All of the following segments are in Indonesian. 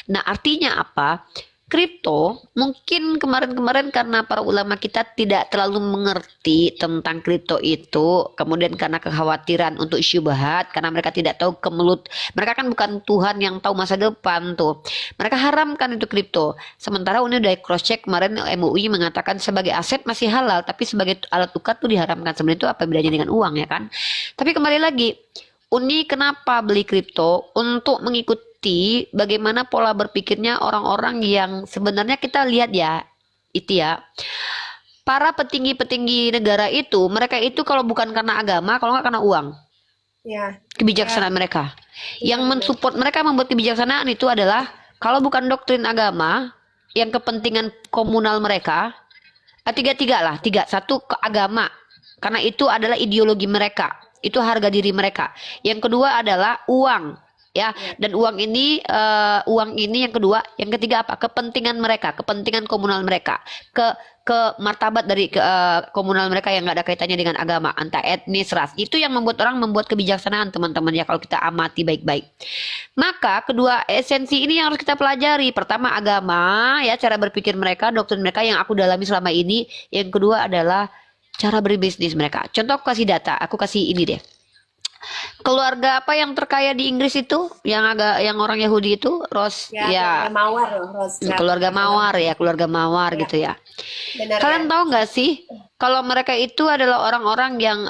Nah, artinya apa? Kripto mungkin kemarin-kemarin karena para ulama kita tidak terlalu mengerti tentang kripto itu, kemudian karena kekhawatiran untuk syubhat, karena mereka tidak tahu kemelut, mereka kan bukan Tuhan yang tahu masa depan tuh. Mereka haramkan itu kripto. Sementara ini udah cross check kemarin MUI mengatakan sebagai aset masih halal, tapi sebagai alat tukar tuh diharamkan. Sebenarnya itu apa bedanya dengan uang ya kan? Tapi kembali lagi, Uni kenapa beli kripto? Untuk mengikuti bagaimana pola berpikirnya orang-orang yang sebenarnya kita lihat ya, itu ya. Para petinggi-petinggi negara itu, mereka itu kalau bukan karena agama, kalau nggak karena uang. Ya, Kebijaksanaan mereka. iya Yang benar. mensupport mereka membuat kebijaksanaan itu adalah kalau bukan doktrin agama, yang kepentingan komunal mereka, tiga-tiga lah, tiga. Satu ke agama, karena itu adalah ideologi mereka, itu harga diri mereka. Yang kedua adalah uang, ya. Ya. Dan uang ini yang kedua, yang ketiga apa? Kepentingan mereka, kepentingan komunal mereka, ke martabat dari komunal mereka yang nggak ada kaitannya dengan agama, entah etnis, ras. Itu yang membuat orang membuat kebijaksanaan, teman-teman ya, kalau kita amati baik-baik. Maka kedua esensi ini yang harus kita pelajari. Pertama agama, ya, cara berpikir mereka, doktrin mereka yang aku dalami selama ini. Yang kedua adalah cara berbisnis mereka. Contoh aku kasih data, aku kasih ini deh. Keluarga apa yang terkaya di Inggris itu, yang orang Yahudi itu, Ya, ya, keluarga Mawar loh, Rothschild. keluarga Mawar ya, keluarga Mawar Ya, gitu ya. benar ya. Kalian tahu nggak sih, kalau mereka itu adalah orang-orang yang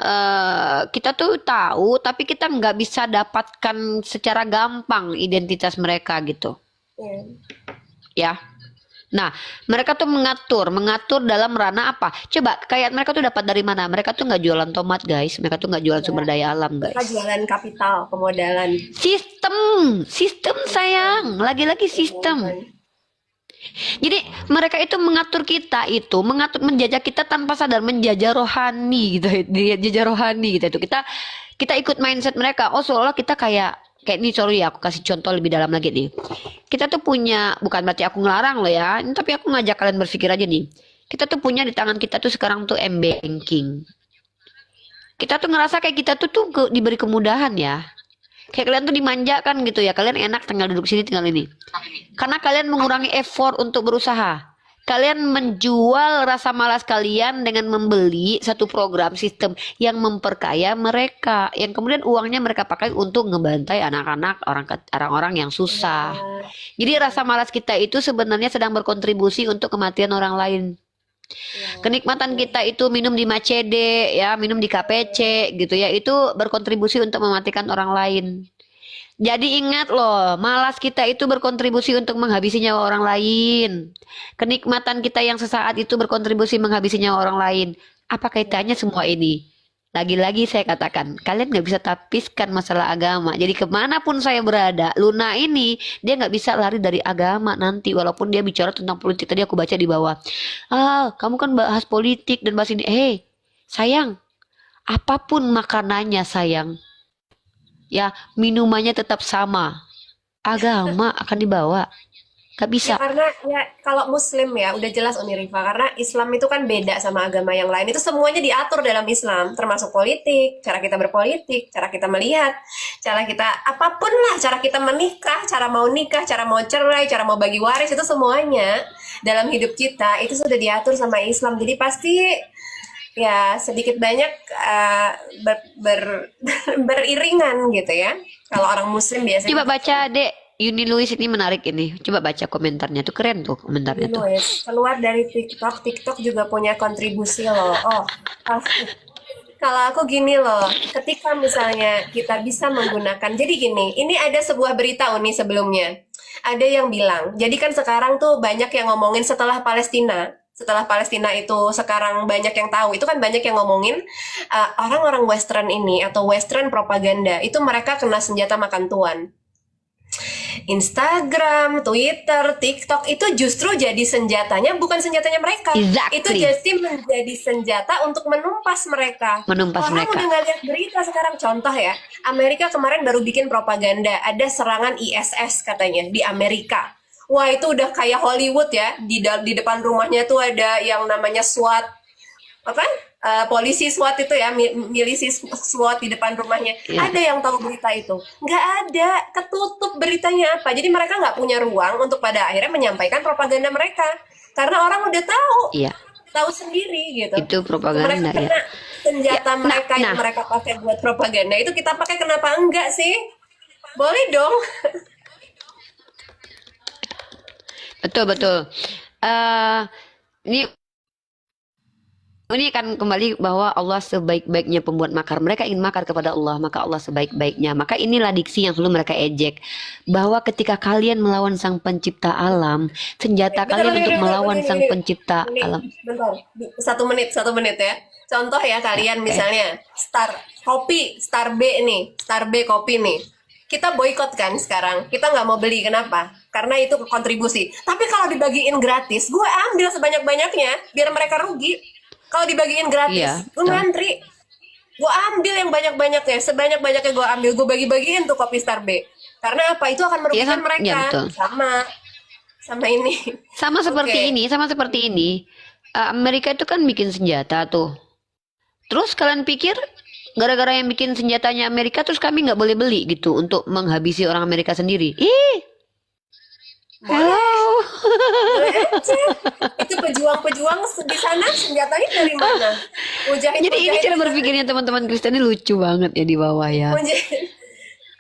kita tuh tahu, tapi kita nggak bisa dapatkan secara gampang identitas mereka gitu, Ya. ya. Nah, mereka tuh mengatur dalam ranah apa? Coba, kayak mereka tuh dapat dari mana? Mereka tuh nggak jualan tomat, guys. Mereka tuh nggak jualan sumber daya alam, Mereka guys. jualan kapital, pemodalan. Sistem sayang. Lagi-lagi sistem. Jadi mereka itu mengatur kita itu, menjajah kita tanpa sadar, menjajah rohani gitu, dijajah rohani gitu. Itu kita ikut mindset mereka. Oh, seolah kita kayak ini, sorry ya, aku kasih contoh lebih dalam lagi nih. Kita tuh punya, bukan berarti aku ngelarang loh ya, tapi aku ngajak kalian berpikir aja nih. Kita tuh punya di tangan kita tuh sekarang tuh m-banking. Kita tuh ngerasa kayak kita tuh diberi kemudahan ya. Kayak kalian tuh dimanjakan gitu ya. Kalian enak tinggal duduk sini, tinggal ini. Karena kalian mengurangi effort untuk berusaha. Kalian menjual rasa malas kalian dengan membeli satu program sistem yang memperkaya mereka. Yang kemudian uangnya mereka pakai untuk ngebantai anak-anak, orang-orang yang susah. Jadi rasa malas kita itu sebenarnya sedang berkontribusi untuk kematian orang lain. Kenikmatan kita itu minum di Macede ya, minum di KPC gitu ya, itu berkontribusi untuk mematikan orang lain. Jadi ingat loh, malas kita itu berkontribusi untuk menghabisi nyawa orang lain. Kenikmatan kita yang sesaat itu berkontribusi menghabisi nyawa orang lain. Apa kaitannya semua ini? Lagi-lagi saya katakan, kalian nggak bisa tapiskan masalah agama. Jadi kemanapun saya berada, Luna ini, dia nggak bisa lari dari agama nanti. Walaupun dia bicara tentang politik, tadi aku baca di bawah. Kamu kan bahas politik dan bahas ini. Sayang, apapun makanannya sayang, ya minumannya tetap sama. Agama akan dibawa. Gak Ya bisa. karena ya kalau Muslim ya udah jelas Uni Rifa, karena Islam itu kan beda sama agama yang lain. Itu semuanya diatur dalam Islam, termasuk politik, cara kita berpolitik, cara kita melihat, cara kita apapun lah, cara kita menikah, cara mau nikah, cara mau cerai, cara mau bagi waris, itu semuanya dalam hidup kita itu sudah diatur sama Islam. Jadi pasti ya sedikit banyak beriringan gitu ya. Kalau orang Muslim biasanya Coba baca, Dek. Yuni Louis ini menarik ini. Coba baca komentarnya tuh, keren tuh komentarnya tuh. Luis keluar dari TikTok. TikTok juga punya kontribusi loh. Oh, kalau aku gini loh, ketika misalnya kita bisa menggunakan, jadi gini, ini ada sebuah berita Uni sebelumnya. Ada yang bilang, jadi kan sekarang tuh banyak yang ngomongin setelah Palestina itu sekarang banyak yang tahu, itu kan banyak yang ngomongin orang-orang Western ini atau Western propaganda, itu mereka kena senjata makan tuan. Instagram, Twitter, TikTok itu justru jadi senjatanya, bukan senjatanya mereka. Exactly. Itu jadi menjadi senjata untuk menumpas mereka. Menumpas Orang mereka. udah nggak lihat berita sekarang. Contoh ya, Amerika kemarin baru bikin propaganda, ada serangan ISS katanya di Amerika. Wah itu udah kayak Hollywood ya. Di depan rumahnya tuh ada yang namanya SWAT, apa? polisi SWAT itu ya, milisi SWAT di depan rumahnya. Ya. Ada yang tahu berita itu? Nggak ada, ketutup beritanya apa. Jadi mereka nggak punya ruang untuk pada akhirnya menyampaikan propaganda mereka. Karena orang udah Iya, tahu sendiri gitu. itu Mereka propaganda ya. kena senjata Nah, mereka yang nah, mereka pakai buat propaganda itu kita pakai, kenapa enggak sih? Boleh dong. betul betul. eh ini kan kembali bahwa Allah sebaik-baiknya pembuat makar. Mereka ingin makar kepada Allah, maka Allah sebaik-baiknya. Maka inilah diksi yang selalu mereka ejek. Bahwa ketika kalian melawan sang pencipta alam, senjata Bentar, kalian bentar, untuk bentar, melawan ini, sang pencipta ini, alam. bentar. 1 menit ya. Contoh ya kalian Oke. misalnya Star B nih, Star B kopi nih. Kita boykot kan sekarang. Kita nggak mau beli, kenapa? Karena itu kontribusi. Tapi kalau dibagiin gratis, gue ambil sebanyak-banyaknya biar mereka rugi. Kalau dibagiin Iya, gratis, gue betul. ngantri. Gue ambil yang banyak-banyaknya, sebanyak-banyaknya gue ambil, gue bagi-bagiin tuh kopi Star B. Karena apa? Itu akan Iya, merugikan iya mereka. betul. Sama ini. Sama seperti Oke. ini, sama seperti ini. Amerika itu kan bikin senjata tuh. Terus kalian pikir gara-gara yang bikin senjatanya Amerika terus kami nggak boleh beli gitu untuk menghabisi orang Amerika sendiri? Ih, Boleh, hello. boleh aja. Itu pejuang-pejuang di sana senjatanya dari mana? Jadi ini Mujahid-mujahid cara di sana, berpikirnya teman-teman Kristen ini lucu banget ya di bawah ya. mujahid.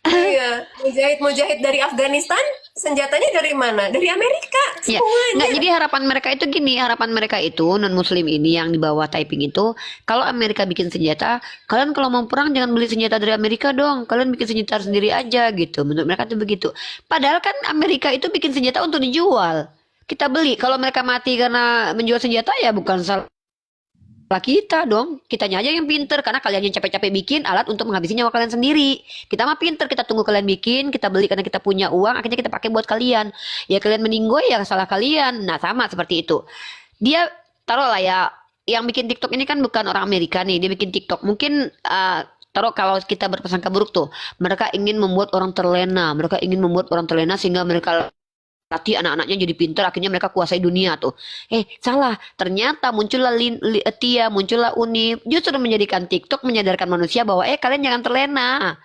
Iya, mujahid-mujahid dari Afghanistan, senjatanya dari mana? Dari Amerika, Ya, nggak, semuanya. jadi harapan mereka itu gini, harapan mereka itu non Muslim ini yang di bawah typing itu, kalau Amerika bikin senjata, kalian kalau mau perang jangan beli senjata dari Amerika dong, kalian bikin senjata sendiri aja gitu. Menurut mereka tuh begitu. Padahal kan Amerika itu bikin senjata untuk dijual. Kita beli, kalau mereka mati karena menjual senjata ya bukan salah kita dong. Kitanya aja yang pinter karena kalian yang capek-capek bikin alat untuk menghabisi nyawa kalian sendiri. Kita mah pinter, kita tunggu kalian bikin, kita beli karena kita punya uang, akhirnya kita pakai buat kalian. Ya kalian meninggoy ya salah kalian. Nah, sama seperti itu. Dia taruh lah ya, yang bikin TikTok ini kan bukan orang Amerika nih, dia bikin TikTok. Mungkin taruh kalau kita berprasangka buruk tuh, mereka ingin membuat orang terlena, mereka ingin membuat orang terlena sehingga mereka latih anak-anaknya jadi pintar, akhirnya mereka kuasai dunia tuh. Salah. Ternyata muncullah Tia, muncullah Uni, justru menjadikan TikTok menyadarkan manusia bahwa kalian jangan terlena.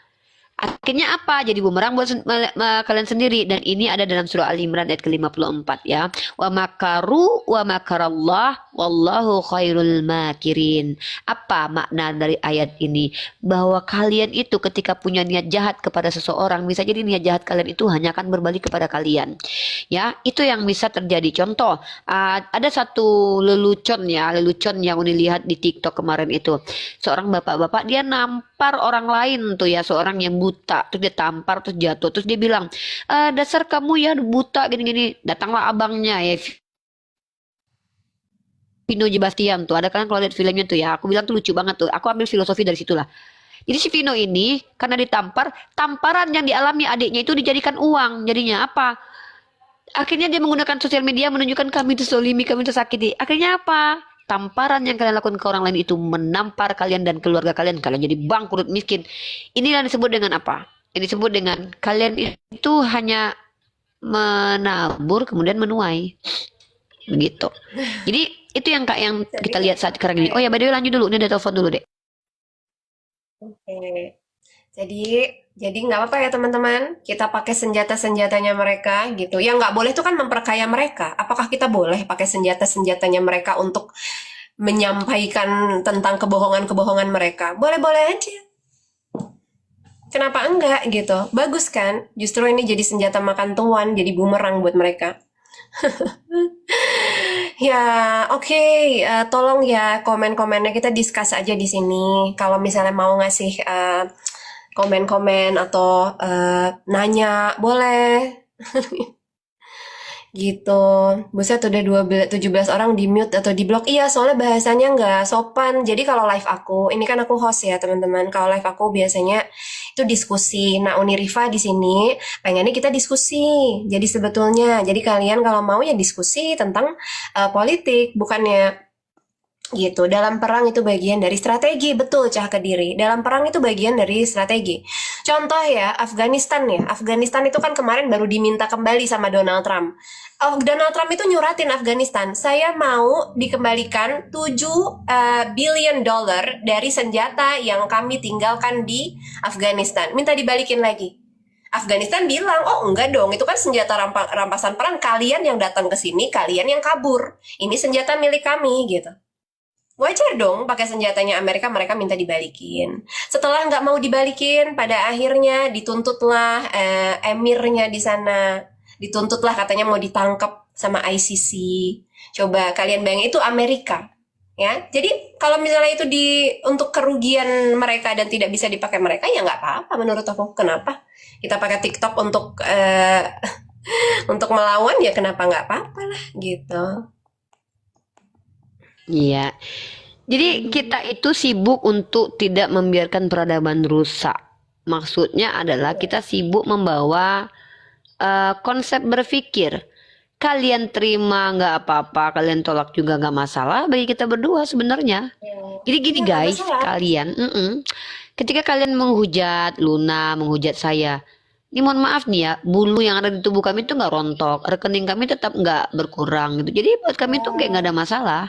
Akhirnya apa? Jadi bumerang buat kalian sendiri. Dan ini ada dalam surah Al-Imran ayat ke-54 ya. Wa makaru wa makarallah wallahu khairul makirin. Apa makna dari ayat ini? Bahwa kalian itu ketika punya niat jahat kepada seseorang, bisa jadi niat jahat kalian itu hanya akan berbalik kepada kalian. Ya, itu yang bisa terjadi. Contoh, ada satu lelucon yang Uni lihat di TikTok kemarin itu. Seorang bapak-bapak dia nampar orang lain tuh ya, seorang yang buta, terus dia tampar, terus jatuh, terus dia bilang, dasar kamu ya buta gini-gini. Datanglah abangnya ya, Vino Bastian tuh, ada kan kalau lihat filmnya tuh ya, aku bilang tuh lucu banget tuh, aku ambil filosofi dari situlah. Jadi si Vino ini karena ditampar, tamparan yang dialami adiknya itu dijadikan uang. Jadinya apa? Akhirnya dia menggunakan sosial media menunjukkan kami itu zolimi, kami itu sakiti. Akhirnya apa? Tamparan yang kalian lakukan ke orang lain itu menampar kalian dan keluarga kalian. Kalian jadi bangkrut miskin. Inilah disebut dengan apa? Ini disebut dengan kalian itu hanya menabur kemudian menuai. Begitu. Jadi itu yang kak yang Jadi, kita lihat saat sekarang ini. Oh ya, by the way lanjut dulu. Ini ada telepon dulu deh. oke. Jadi nggak apa-apa ya teman-teman, kita pakai senjata-senjatanya mereka gitu. Yang nggak boleh itu kan memperkaya mereka. Apakah kita boleh pakai senjata-senjatanya mereka untuk menyampaikan tentang kebohongan-kebohongan mereka? Boleh-boleh aja. Kenapa enggak gitu? Bagus kan? Justru ini jadi senjata makan tuan, jadi bumerang buat mereka. Ya, oke. Tolong ya komen-komennya kita discuss aja di sini. Kalau misalnya mau ngasih komen-komen atau nanya, boleh. Gitu. Buset udah 17 orang di mute atau di block. Iya, soalnya bahasanya nggak sopan. Jadi kalau live aku, ini kan aku host ya teman-teman. Kalau live aku biasanya itu diskusi. Nah, Unirifa di sini pengennya kita diskusi. Jadi sebetulnya, jadi kalian kalau mau ya diskusi tentang politik, bukannya gitu. Dalam perang itu bagian dari strategi, betul Cah Kediri. Dalam perang itu bagian dari strategi. Contoh ya, Afghanistan ya. Afghanistan itu kan kemarin baru diminta kembali sama Donald Trump. Oh, Donald Trump itu nyuratin Afghanistan, saya mau dikembalikan 7 billion dollar dari senjata yang kami tinggalkan di Afghanistan. Minta dibalikin lagi. Afghanistan bilang, oh enggak dong, itu kan senjata rampasan perang. Kalian yang datang ke sini, kalian yang kabur. Ini senjata milik kami, gitu. Wajar dong pakai senjatanya Amerika mereka minta dibalikin. Setelah nggak mau dibalikin, pada akhirnya dituntutlah emirnya di sana. Dituntutlah katanya mau ditangkap sama ICC. Coba kalian bayangin itu Amerika. Ya, jadi kalau misalnya itu untuk kerugian mereka dan tidak bisa dipakai mereka ya nggak apa-apa menurut aku. Kenapa? Kita pakai TikTok untuk untuk melawan ya kenapa nggak apa-apa lah gitu. Iya. Jadi kita itu sibuk untuk tidak membiarkan peradaban rusak. Maksudnya adalah kita sibuk membawa konsep berpikir. Kalian terima nggak apa-apa, kalian tolak juga nggak masalah bagi kita berdua sebenarnya. Jadi gini Ya nggak guys, masalah. kalian, ketika kalian menghujat Luna, menghujat saya, ini mohon maaf nih ya, bulu yang ada di tubuh kami itu nggak rontok, rekening kami tetap nggak berkurang gitu. Jadi buat kami itu kayak nggak ada masalah.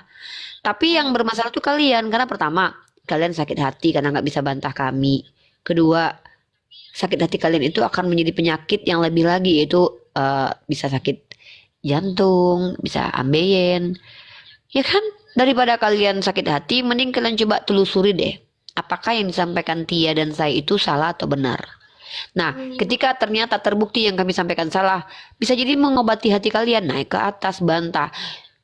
Tapi yang bermasalah tuh kalian, karena pertama, kalian sakit hati karena nggak bisa bantah kami. Kedua, sakit hati kalian itu akan menjadi penyakit yang lebih lagi, yaitu bisa sakit jantung, bisa ambeien. Ya kan? Daripada kalian sakit hati, mending kalian coba telusuri deh. Apakah yang disampaikan Tia dan saya itu salah atau benar? Nah, ketika ternyata terbukti yang kami sampaikan salah, bisa jadi mengobati hati kalian, naik ke atas, bantah.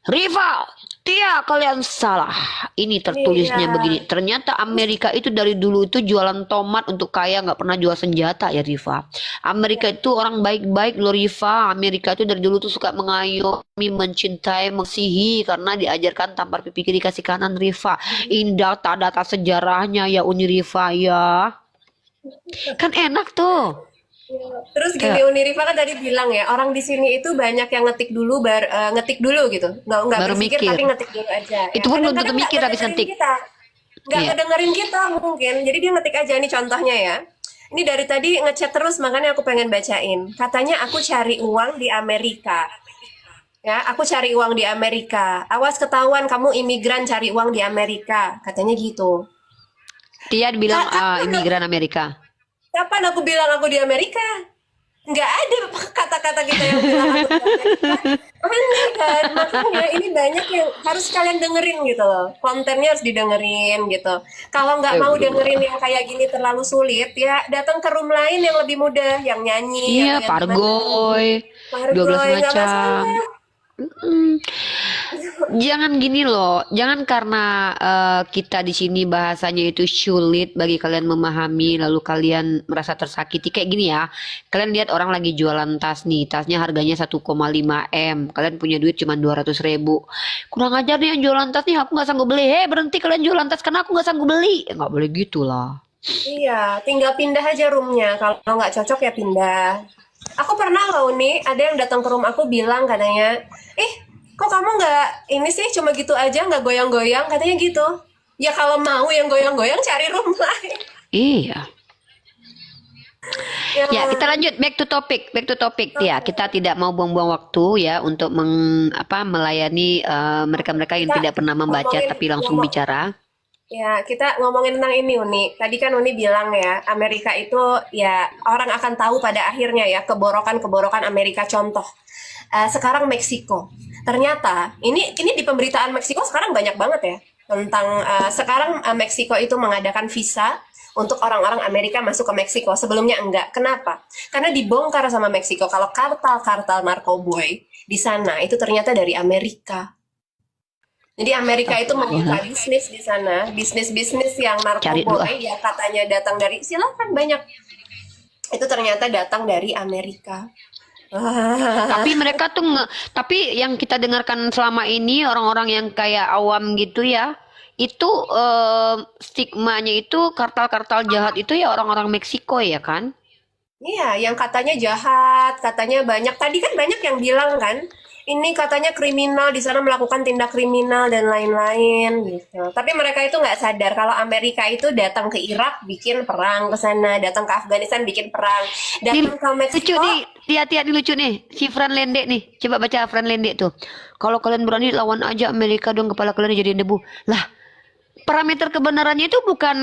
Rival, Tia, kalian salah. Ini tertulisnya Iya. begini. Ternyata Amerika itu dari dulu itu jualan tomat untuk kaya, nggak pernah jual senjata ya, Riva. Amerika itu orang baik-baik loh, Riva. Amerika itu dari dulu tuh suka mengayomi, mencintai, mengasihi karena diajarkan tampar pipi kiri kasih kanan, Riva. Ini data-data sejarahnya ya, Uni Riva ya. Kan enak tuh. Terus gini, Kayak Uniriva kan tadi bilang ya, orang di sini itu banyak yang ngetik dulu gitu, nggak baru berpikir mikir. tapi ngetik dulu aja. Ya Itu pun belum tentu kadang-kadang nggak mikir habis ngedengerin ngetik. kita, nggak Iya. ngedengerin kita mungkin. Jadi dia ngetik aja nih contohnya ya. Ini dari tadi ngechat terus makanya aku pengen bacain. Katanya aku cari uang di Amerika. Ya, aku cari uang di Amerika. Awas ketahuan kamu imigran cari uang di Amerika. Katanya gitu. Tia bilang Kapan, imigran Amerika. kapan aku bilang aku di Amerika? Nggak ada kata-kata kita yang bilang aku di Amerika. Aneh kan? Makanya ini banyak yang harus kalian dengerin gitu loh. Kontennya harus didengerin gitu. Kalau nggak mau dengerin yang kayak gini terlalu sulit, ya datang ke room lain yang lebih mudah, yang nyanyi, Iya, yang gimana. Pargoy, 12 Margoy, nggak macam. masalah. Mm. Jangan gini loh, jangan karena kita di sini bahasanya itu sulit bagi kalian memahami, lalu kalian merasa tersakiti kayak gini ya. Kalian lihat orang lagi jualan tas nih, tasnya harganya 1,5 M, kalian punya duit cuma 200.000. Kurang ajar nih yang jualan tas nih, aku nggak sanggup beli. Hei, berhenti kalian jualan tas karena aku nggak sanggup beli. Nggak boleh gitu lah. Iya, tinggal pindah aja roomnya. Kalau nggak cocok ya pindah. Aku pernah loh nih, ada yang datang ke room aku bilang katanya, kok kamu nggak ini sih cuma gitu aja nggak goyang-goyang katanya gitu. Ya kalau mau yang goyang-goyang cari room lain. Iya. Ya, Ya, kita lanjut back to topic, ya. Kita tidak mau buang-buang waktu ya untuk melayani mereka-mereka yang kita tidak pernah membaca ngomongin tapi langsung ngomong, bicara. ya kita ngomongin tentang ini Uni. Tadi kan Uni bilang ya, Amerika itu ya orang akan tahu pada akhirnya ya keborokan-keborokan Amerika contoh. Sekarang Meksiko. Ternyata ini di pemberitaan Meksiko sekarang banyak banget ya tentang sekarang Meksiko itu mengadakan visa untuk orang-orang Amerika masuk ke Meksiko. Sebelumnya enggak. Kenapa? Karena dibongkar sama Meksiko kalau kartal-kartal narkoboy di sana itu ternyata dari Amerika. Jadi Amerika itu membuka Astagfirullah. bisnis di sana, bisnis-bisnis yang Cari dulu ah. narkoboy ya katanya datang dari silakan banyak. Itu ternyata datang dari Amerika. Tapi mereka tuh tapi yang kita dengarkan selama ini orang-orang yang kayak awam gitu ya, itu stigmanya itu kartal-kartal jahat itu ya orang-orang Meksiko ya kan? Iya, yang katanya jahat, katanya banyak. Tadi kan banyak yang bilang kan, ini katanya kriminal di sana melakukan tindak kriminal dan lain-lain gitu. Tapi mereka itu nggak sadar kalau Amerika itu datang ke Irak bikin perang ke sana, datang ke Afghanistan bikin perang, Nih datang ke lucu Meksiko. nih, lihat-lihat nih lucu nih. Si Fran Lende nih, coba baca Fran Lende tuh. Kalau kalian berani lawan aja Amerika dong, kepala kalian dijadiin debu. Lah, parameter kebenarannya itu bukan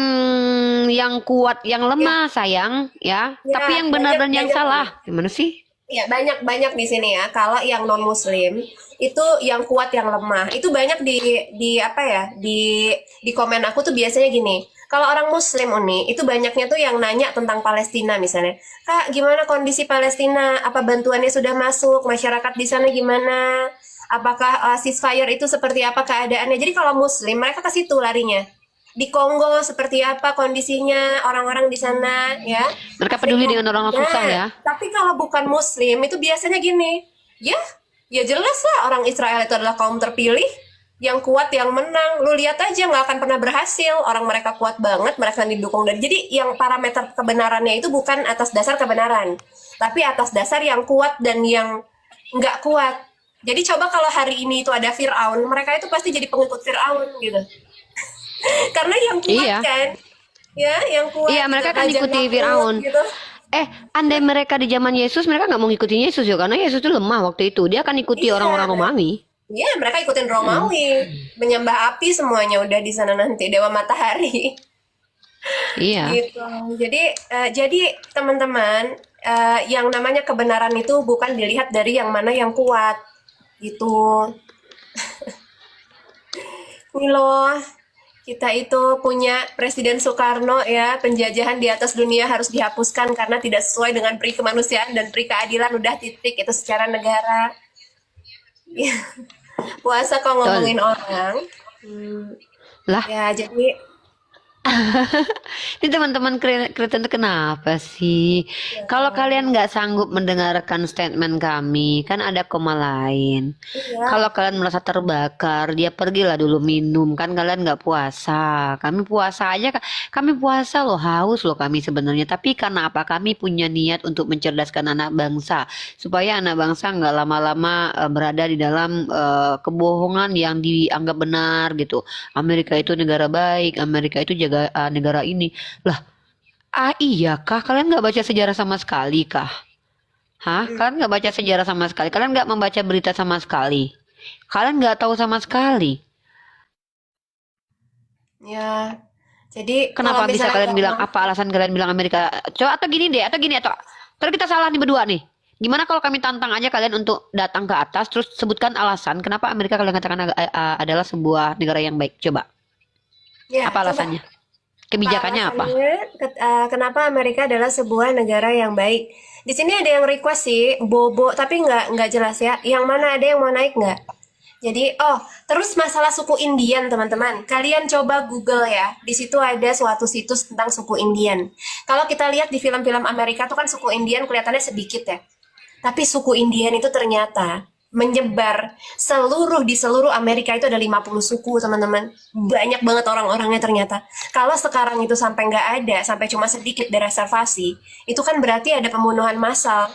yang kuat, yang Ya, lemah, sayang, ya. ya Tapi yang benar banyak dan yang banyak nih. salah. Gimana sih? Ya, banyak-banyak di sini ya. Kalau yang non-muslim itu yang kuat yang lemah. Itu banyak di apa ya? Di komen aku tuh biasanya gini. Kalau orang muslim Uni, itu banyaknya tuh yang nanya tentang Palestina misalnya. Kak, gimana kondisi Palestina? Apa bantuannya sudah masuk? Masyarakat di sana gimana? Apakah ceasefire itu seperti apa keadaannya? Jadi kalau muslim mereka ke situ larinya. Di Kongo seperti apa kondisinya orang-orang di sana ya. Mereka peduli Afrika. dengan orang-orang susah Nah, ya. tapi kalau bukan muslim itu biasanya gini. Ya, ya jelas lah orang Israel itu adalah kaum terpilih yang kuat yang menang. Lu lihat aja nggak akan pernah berhasil. Orang mereka kuat banget, mereka didukung dan jadi yang parameter kebenarannya itu bukan atas dasar kebenaran, tapi atas dasar yang kuat dan yang nggak kuat. Jadi coba kalau hari ini itu ada Fir'aun, mereka itu pasti jadi pengikut Fir'aun gitu. Karena yang kuat Iya. kan, ya, yang kuat Iya, gitu, mereka akan Raja ikuti Namrud Firaun. gitu. Andai mereka di zaman Yesus, mereka nggak mau ngikutin Yesus ya, karena Yesus itu lemah waktu itu. Dia akan ikuti Iya, orang-orang Romawi. iya mereka ikutin Romawi, menyembah api semuanya udah di sana nanti dewa matahari. Iya. Gitu. Jadi teman-teman, yang namanya kebenaran itu bukan dilihat dari yang mana yang kuat, gitu. Nih loh, kita itu punya Presiden Soekarno ya, penjajahan di atas dunia harus dihapuskan karena tidak sesuai dengan peri kemanusiaan dan peri keadilan udah titik itu secara negara. Ya, puasa kok Betul. ngomongin orang. Hmm, Lah, ya jadi ini teman-teman Kristen tuh kenapa sih? Kalau kalian nggak sanggup mendengarkan statement kami, kan ada koma lain. iya, Kalau kalian merasa terbakar, dia pergilah dulu minum. Kan kalian nggak puasa. Kami puasa aja. Kami puasa loh, haus loh kami sebenarnya. Tapi karena apa? Kami punya niat untuk mencerdaskan anak bangsa. Supaya anak bangsa nggak lama-lama berada di dalam kebohongan yang dianggap benar gitu. Amerika itu negara baik, Amerika itu jaga negara ini. Lah, iya kah? Kalian nggak baca sejarah sama sekali kah? Hah? Kalian nggak baca sejarah sama sekali? Kalian nggak membaca berita sama sekali? Kalian nggak tahu sama sekali? ya. Jadi kalau Kenapa bisa misalnya kalian nggak bilang mau, apa alasan kalian bilang Amerika? Coba atau gini deh, atau gini atau terus kita salah nih berdua nih. Gimana kalau kami tantang aja kalian untuk datang ke atas terus sebutkan alasan kenapa Amerika kalian katakan adalah sebuah negara yang baik. Coba. ya Apa coba alasannya? apa Kebijakannya apa? alasannya? Kenapa Amerika adalah sebuah negara yang baik? Di sini ada yang request sih, Bobo, tapi nggak jelas ya. Yang mana ada yang mau naik nggak? Jadi, terus masalah suku Indian, teman-teman. Kalian coba Google ya. Di situ ada suatu situs tentang suku Indian. Kalau kita lihat di film-film Amerika tuh kan suku Indian kelihatannya sedikit ya. Tapi suku Indian itu ternyata menyebar di seluruh Amerika itu ada 50 suku, teman-teman. Banyak banget orang-orangnya ternyata. Kalau sekarang itu sampai nggak ada, sampai cuma sedikit direservasi, itu kan berarti ada pembunuhan massal.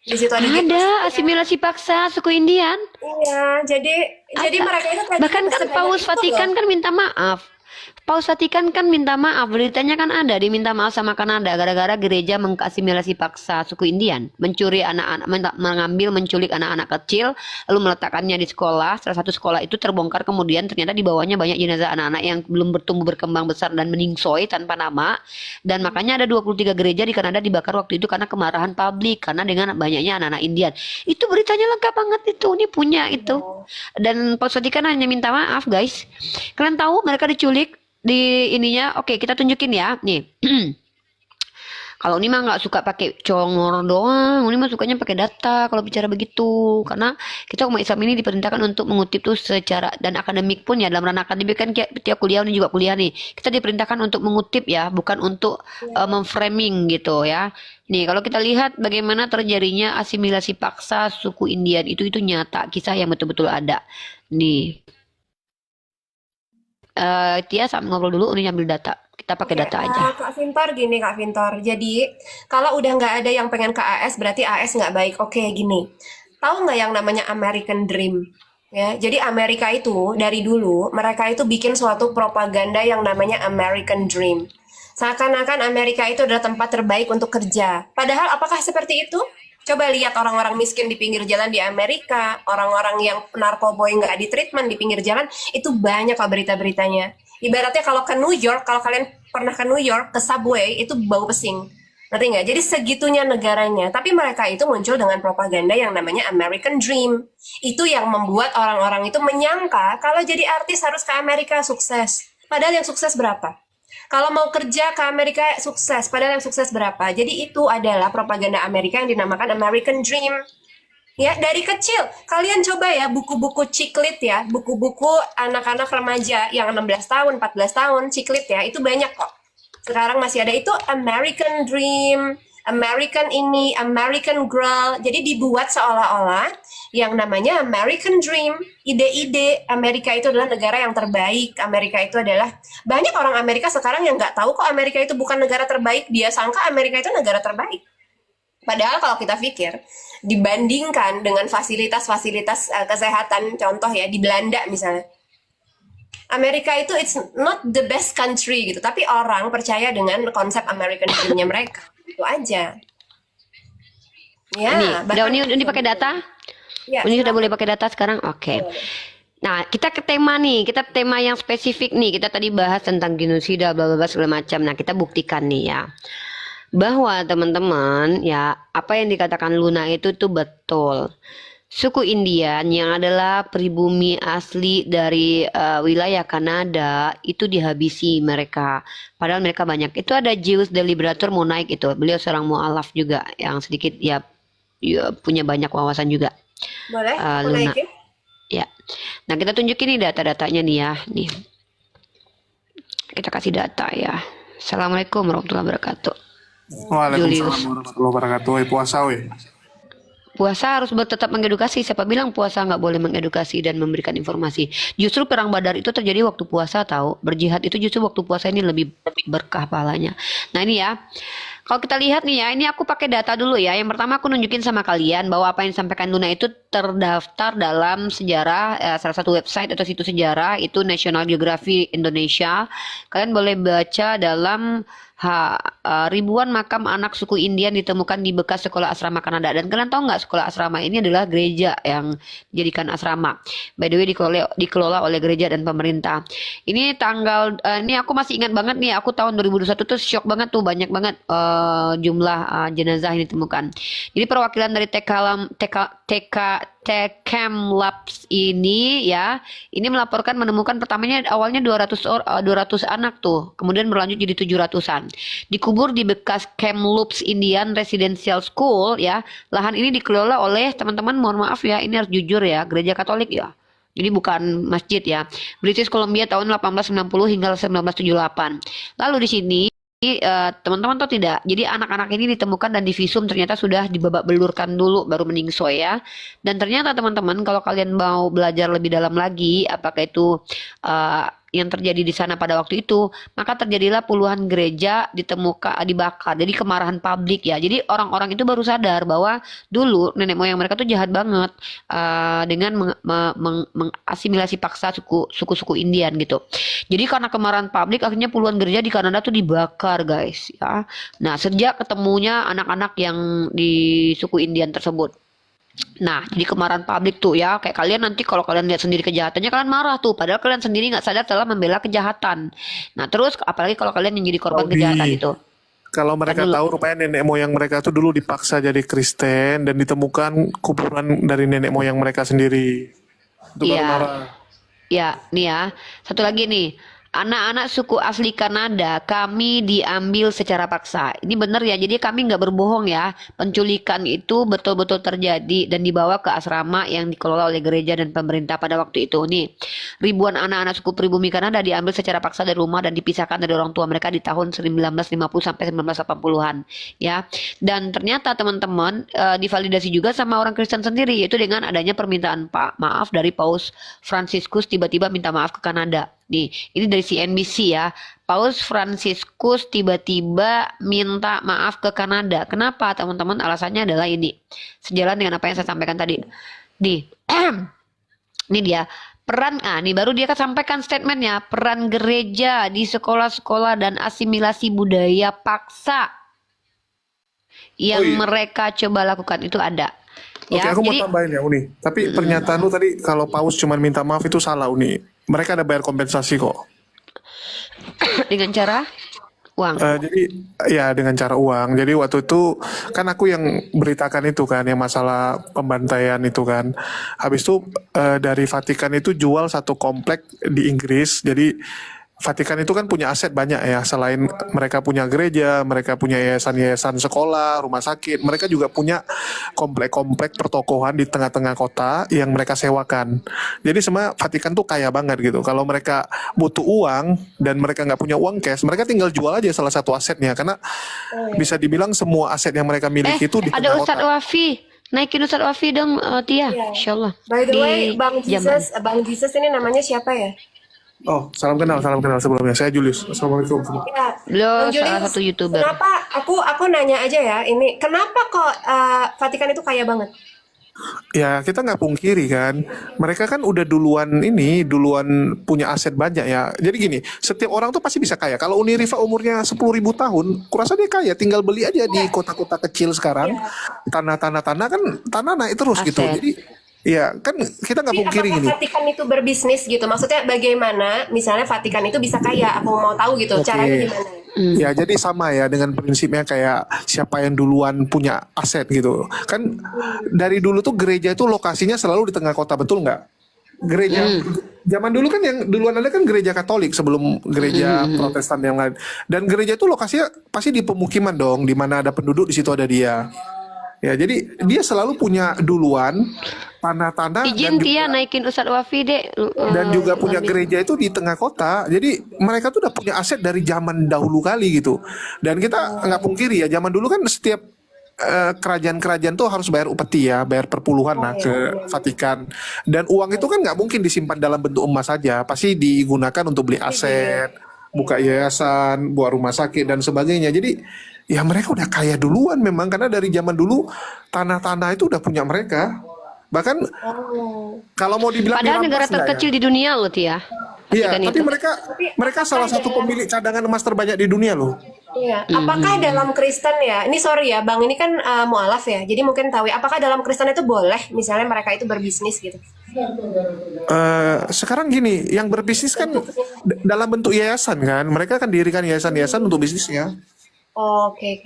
Di situ ada Ada genosida. asimilasi paksa suku Indian. Iya, jadi Ada. mereka itu tadinya Bahkan kan sebanyak Paus itu loh. Vatikan kan minta maaf. Paus Vatikan kan minta maaf. Beritanya kan ada diminta maaf sama Kanada gara-gara gereja mengasimilasi paksa suku Indian, mencuri anak-anak, menculik anak-anak kecil, lalu meletakkannya di sekolah. Salah satu sekolah itu terbongkar kemudian ternyata di bawahnya banyak jenazah anak-anak yang belum bertumbuh berkembang besar dan meningsoi tanpa nama. Dan makanya ada 23 gereja di Kanada dibakar waktu itu karena kemarahan publik karena dengan banyaknya anak-anak Indian. Itu beritanya lengkap banget itu. Ini punya itu. Dan Paus Vatikan hanya minta maaf, guys. Kalian tahu mereka diculik di ininya. Oke, kita tunjukin ya. Nih. Kalau ini mah nggak suka pakai congor doang, ini mah sukanya pakai data kalau bicara begitu. Karena kita umat Islam ini diperintahkan untuk mengutip tuh secara dan akademik pun ya dalam ranah akademik kan tiap kuliah ini juga kuliah nih. Kita diperintahkan untuk mengutip ya, bukan untuk memframing gitu ya. Nih, kalau kita lihat bagaimana terjadinya asimilasi paksa suku Indian itu nyata, kisah yang betul-betul ada. Nih, Tia sambil ngobrol dulu, ini nyambil data. Kita pakai Oke, data aja. Kak Vintor gini Kak Vintor. Jadi kalau udah nggak ada yang pengen ke AS, berarti AS nggak baik. Oke, gini. tahu nggak yang namanya American Dream? Ya, jadi Amerika itu dari dulu mereka itu bikin suatu propaganda yang namanya American Dream. Seakan-akan Amerika itu adalah tempat terbaik untuk kerja. Padahal apakah seperti itu? Coba lihat orang-orang miskin di pinggir jalan di Amerika, orang-orang yang narkoboy nggak di treatment di pinggir jalan, itu banyak kok berita-beritanya. Ibaratnya kalau ke New York, kalau kalian pernah ke New York, ke subway, itu bau pesing. Ngerti nggak? Jadi segitunya negaranya. Tapi mereka itu muncul dengan propaganda yang namanya American Dream. Itu yang membuat orang-orang itu menyangka kalau jadi artis harus ke Amerika sukses. Padahal yang sukses berapa? Kalau mau kerja ke Amerika sukses, padahal yang sukses berapa? Jadi itu adalah propaganda Amerika yang dinamakan American Dream. Ya, dari kecil. Kalian coba ya buku-buku ciklit ya, buku-buku anak-anak remaja yang 16 tahun, 14 tahun, ciklit ya, itu banyak kok. Sekarang masih ada itu American Dream, American ini, American Girl. Jadi dibuat seolah-olah yang namanya American Dream, ide-ide Amerika itu adalah negara yang terbaik. Amerika itu adalah banyak orang Amerika sekarang yang nggak tahu kok Amerika itu bukan negara terbaik. Dia sangka Amerika itu negara terbaik. Padahal kalau kita pikir, dibandingkan dengan fasilitas-fasilitas kesehatan, contoh ya di Belanda misalnya, Amerika itu it's not the best country gitu, tapi orang percaya dengan konsep American Dream-nya mereka. Itu aja. Ya, Ini, udah bahkan ini pakai data? ya, Ini udah silakan. boleh pakai data sekarang? Oke. Nah, kita ke tema nih, kita tema yang spesifik nih. Kita tadi bahas tentang genosida, bla bla bla segala macam. Nah, kita buktikan nih ya, bahwa teman-teman ya, apa yang dikatakan Luna itu tuh betul. Suku Indian yang adalah pribumi asli dari wilayah Kanada itu dihabisi mereka. Padahal mereka banyak. Itu ada Jewish the Liberator mau naik itu. Beliau seorang mualaf juga yang sedikit ya, ya punya banyak wawasan juga. Boleh aku Luna. naikin? Ya. Nah, kita tunjukin nih data-datanya nih ya. Nih. Kita kasih data ya. Assalamualaikum warahmatullahi wabarakatuh. Waalaikumsalam Julius. warahmatullahi wabarakatuh. Puasa weh. Puasa harus tetap mengedukasi. Siapa bilang puasa nggak boleh mengedukasi dan memberikan informasi? Justru perang Badar itu terjadi waktu puasa tahu. Berjihad itu justru waktu puasa ini lebih berkah pahalanya. Nah ini ya. Kalau kita lihat nih ya, ini aku pakai data dulu ya. Yang pertama aku nunjukin sama kalian bahwa apa yang disampaikan Luna itu terdaftar dalam sejarah salah satu website atau situs sejarah itu National Geographic Indonesia. Kalian boleh baca dalam ribuan makam anak suku Indian ditemukan di bekas sekolah asrama Kanada. Dan kalian tahu nggak sekolah asrama ini adalah gereja yang dijadikan asrama. By the way dikelola oleh gereja dan pemerintah. Ini tanggal ini aku masih ingat banget nih. Aku tahun 2021 tuh shock banget tuh banyak banget jumlah jenazah yang ditemukan. Jadi perwakilan dari TK Labs ini ya, ini melaporkan menemukan pertamanya awalnya 200 anak tuh, kemudian berlanjut jadi 700-an. Dikubur di bekas Kamloops Indian Residential School ya. Lahan ini dikelola oleh teman-teman, mohon maaf ya, ini harus jujur ya, gereja Katolik ya. Jadi bukan masjid ya. British Columbia tahun 1890 hingga 1978. Lalu di sini teman-teman tahu tidak? Jadi anak-anak ini ditemukan dan divisum ternyata sudah dibabak belurkan dulu baru meningsoy ya. Dan ternyata teman-teman kalau kalian mau belajar lebih dalam lagi apakah itu yang terjadi di sana pada waktu itu, maka terjadilah puluhan gereja dibakar. Jadi kemarahan publik ya. Jadi orang-orang itu baru sadar bahwa dulu nenek moyang mereka tuh jahat banget dengan mengasimilasi paksa suku-suku Indian gitu. Jadi karena kemarahan publik akhirnya puluhan gereja di Kanada tuh dibakar guys ya. Nah sejak ketemunya anak-anak yang di suku Indian tersebut. Nah, jadi kemarahan publik tuh ya, kayak kalian nanti kalau kalian lihat sendiri kejahatannya kalian marah tuh, padahal kalian sendiri nggak sadar telah membela kejahatan. Nah, terus apalagi kalau kalian yang jadi korban kejahatan itu. Kalau mereka Dulu. tahu rupanya nenek moyang mereka tuh dulu dipaksa jadi Kristen dan ditemukan kuburan dari nenek moyang mereka sendiri. Itu baru Iya. marah. Ya, nih ya. Satu lagi nih. Anak-anak suku asli Kanada kami diambil secara paksa. Ini benar ya. Jadi kami nggak berbohong ya. Penculikan itu betul-betul terjadi dan dibawa ke asrama yang dikelola oleh gereja dan pemerintah pada waktu itu. Nih, ribuan anak-anak suku pribumi Kanada diambil secara paksa dari rumah dan dipisahkan dari orang tua mereka di tahun 1950 sampai 1980-an ya. Dan ternyata teman-teman divalidasi juga sama orang Kristen sendiri yaitu dengan adanya permintaan maaf dari Paus Franciscus tiba-tiba minta maaf ke Kanada. Nih, ini dari CNBC ya. Paus Franciscus tiba-tiba minta maaf ke Kanada. Kenapa, teman-teman? Alasannya adalah ini. Sejalan dengan apa yang saya sampaikan tadi. Nih, ini dia. Nih baru dia akan sampaikan statementnya. Peran gereja di sekolah-sekolah dan asimilasi budaya paksa yang mereka coba lakukan itu ada. Oke, Ya, aku mau jadi tambahin ya Uni. Tapi pernyataan lu tadi kalau Paus cuma minta maaf itu salah Uni. Mereka ada bayar kompensasi kok. dengan cara uang. Jadi ya dengan cara uang. Jadi waktu itu kan aku yang beritakan itu kan yang masalah pembantaian itu kan. Habis itu dari Vatikan itu jual satu komplek di Inggris. Jadi Vatikan itu kan punya aset banyak ya. Selain mereka punya gereja, mereka punya yayasan-yayasan sekolah, rumah sakit. Mereka juga punya komplek-komplek pertokohan di tengah-tengah kota yang mereka sewakan. Jadi semua Vatikan tuh kaya banget gitu. Kalau mereka butuh uang dan mereka nggak punya uang cash, mereka tinggal jual aja salah satu asetnya. Karena bisa dibilang semua aset yang mereka miliki itu di ada tengah Ustadz kota. Wafi. Naikin Ustadz Wafi dong, Tia. Iya. Insya Allah. By the Di way, zaman. Bang Jesus ini namanya siapa ya? Oh, salam kenal sebelumnya. Saya Julius. Assalamualaikum. Ya, Beliau Bang salah Julius, satu YouTuber. kenapa aku nanya aja ya ini, kenapa kok Vatikan itu kaya banget? Ya kita nggak pungkiri kan, mereka kan udah duluan punya aset banyak ya. Jadi gini, setiap orang tuh pasti bisa kaya. Kalau Uni Rifa umurnya 10.000 tahun, kurasa dia kaya. Tinggal beli aja di kota-kota kecil sekarang, tanah kan tanah naik terus gitu. Aset. Jadi ya kan kita nggak Tapi pungkiri apakah gini. Vatikan itu berbisnis gitu? Maksudnya bagaimana misalnya Vatikan itu bisa kaya? Aku mau tahu gitu, Oke. caranya gimana? Ya jadi sama ya dengan prinsipnya kayak siapa yang duluan punya aset gitu. Kan dari dulu tuh gereja itu lokasinya selalu di tengah kota, betul nggak? Gereja zaman dulu kan yang duluan ada kan gereja Katolik sebelum gereja Protestan yang lain. Dan gereja itu lokasinya pasti di pemukiman dong, di mana ada penduduk di situ ada dia. Ya jadi dia selalu punya duluan tanah-tanah Izin Tia naikin Ustadz Wafi deh. dan juga punya gereja itu di tengah kota. Jadi mereka tuh udah punya aset dari zaman dahulu kali gitu. Dan kita nggak pungkiri ya, zaman dulu kan setiap kerajaan-kerajaan tuh harus bayar upeti ya, bayar perpuluhan lah ke Vatikan. Dan uang itu kan nggak mungkin disimpan dalam bentuk emas saja, pasti digunakan untuk beli aset, buka yayasan, buat rumah sakit dan sebagainya. Jadi ya mereka udah kaya duluan memang karena dari zaman dulu tanah-tanah itu udah punya mereka. Bahkan kalau mau dibilang Padahal negara dirampas nggak terkecil di dunia loh Tia. Iya, Vatikan tapi itu. mereka salah satu pemilik cadangan emas terbanyak di dunia loh. Iya, apakah dalam Kristen ya? Ini sorry ya, Bang, ini kan mualaf ya. Jadi mungkin tahu ya, apakah dalam Kristen itu boleh misalnya mereka itu berbisnis gitu? Sekarang gini, yang berbisnis kan dalam bentuk yayasan kan, mereka kan dirikan yayasan-yayasan untuk bisnisnya. Oke.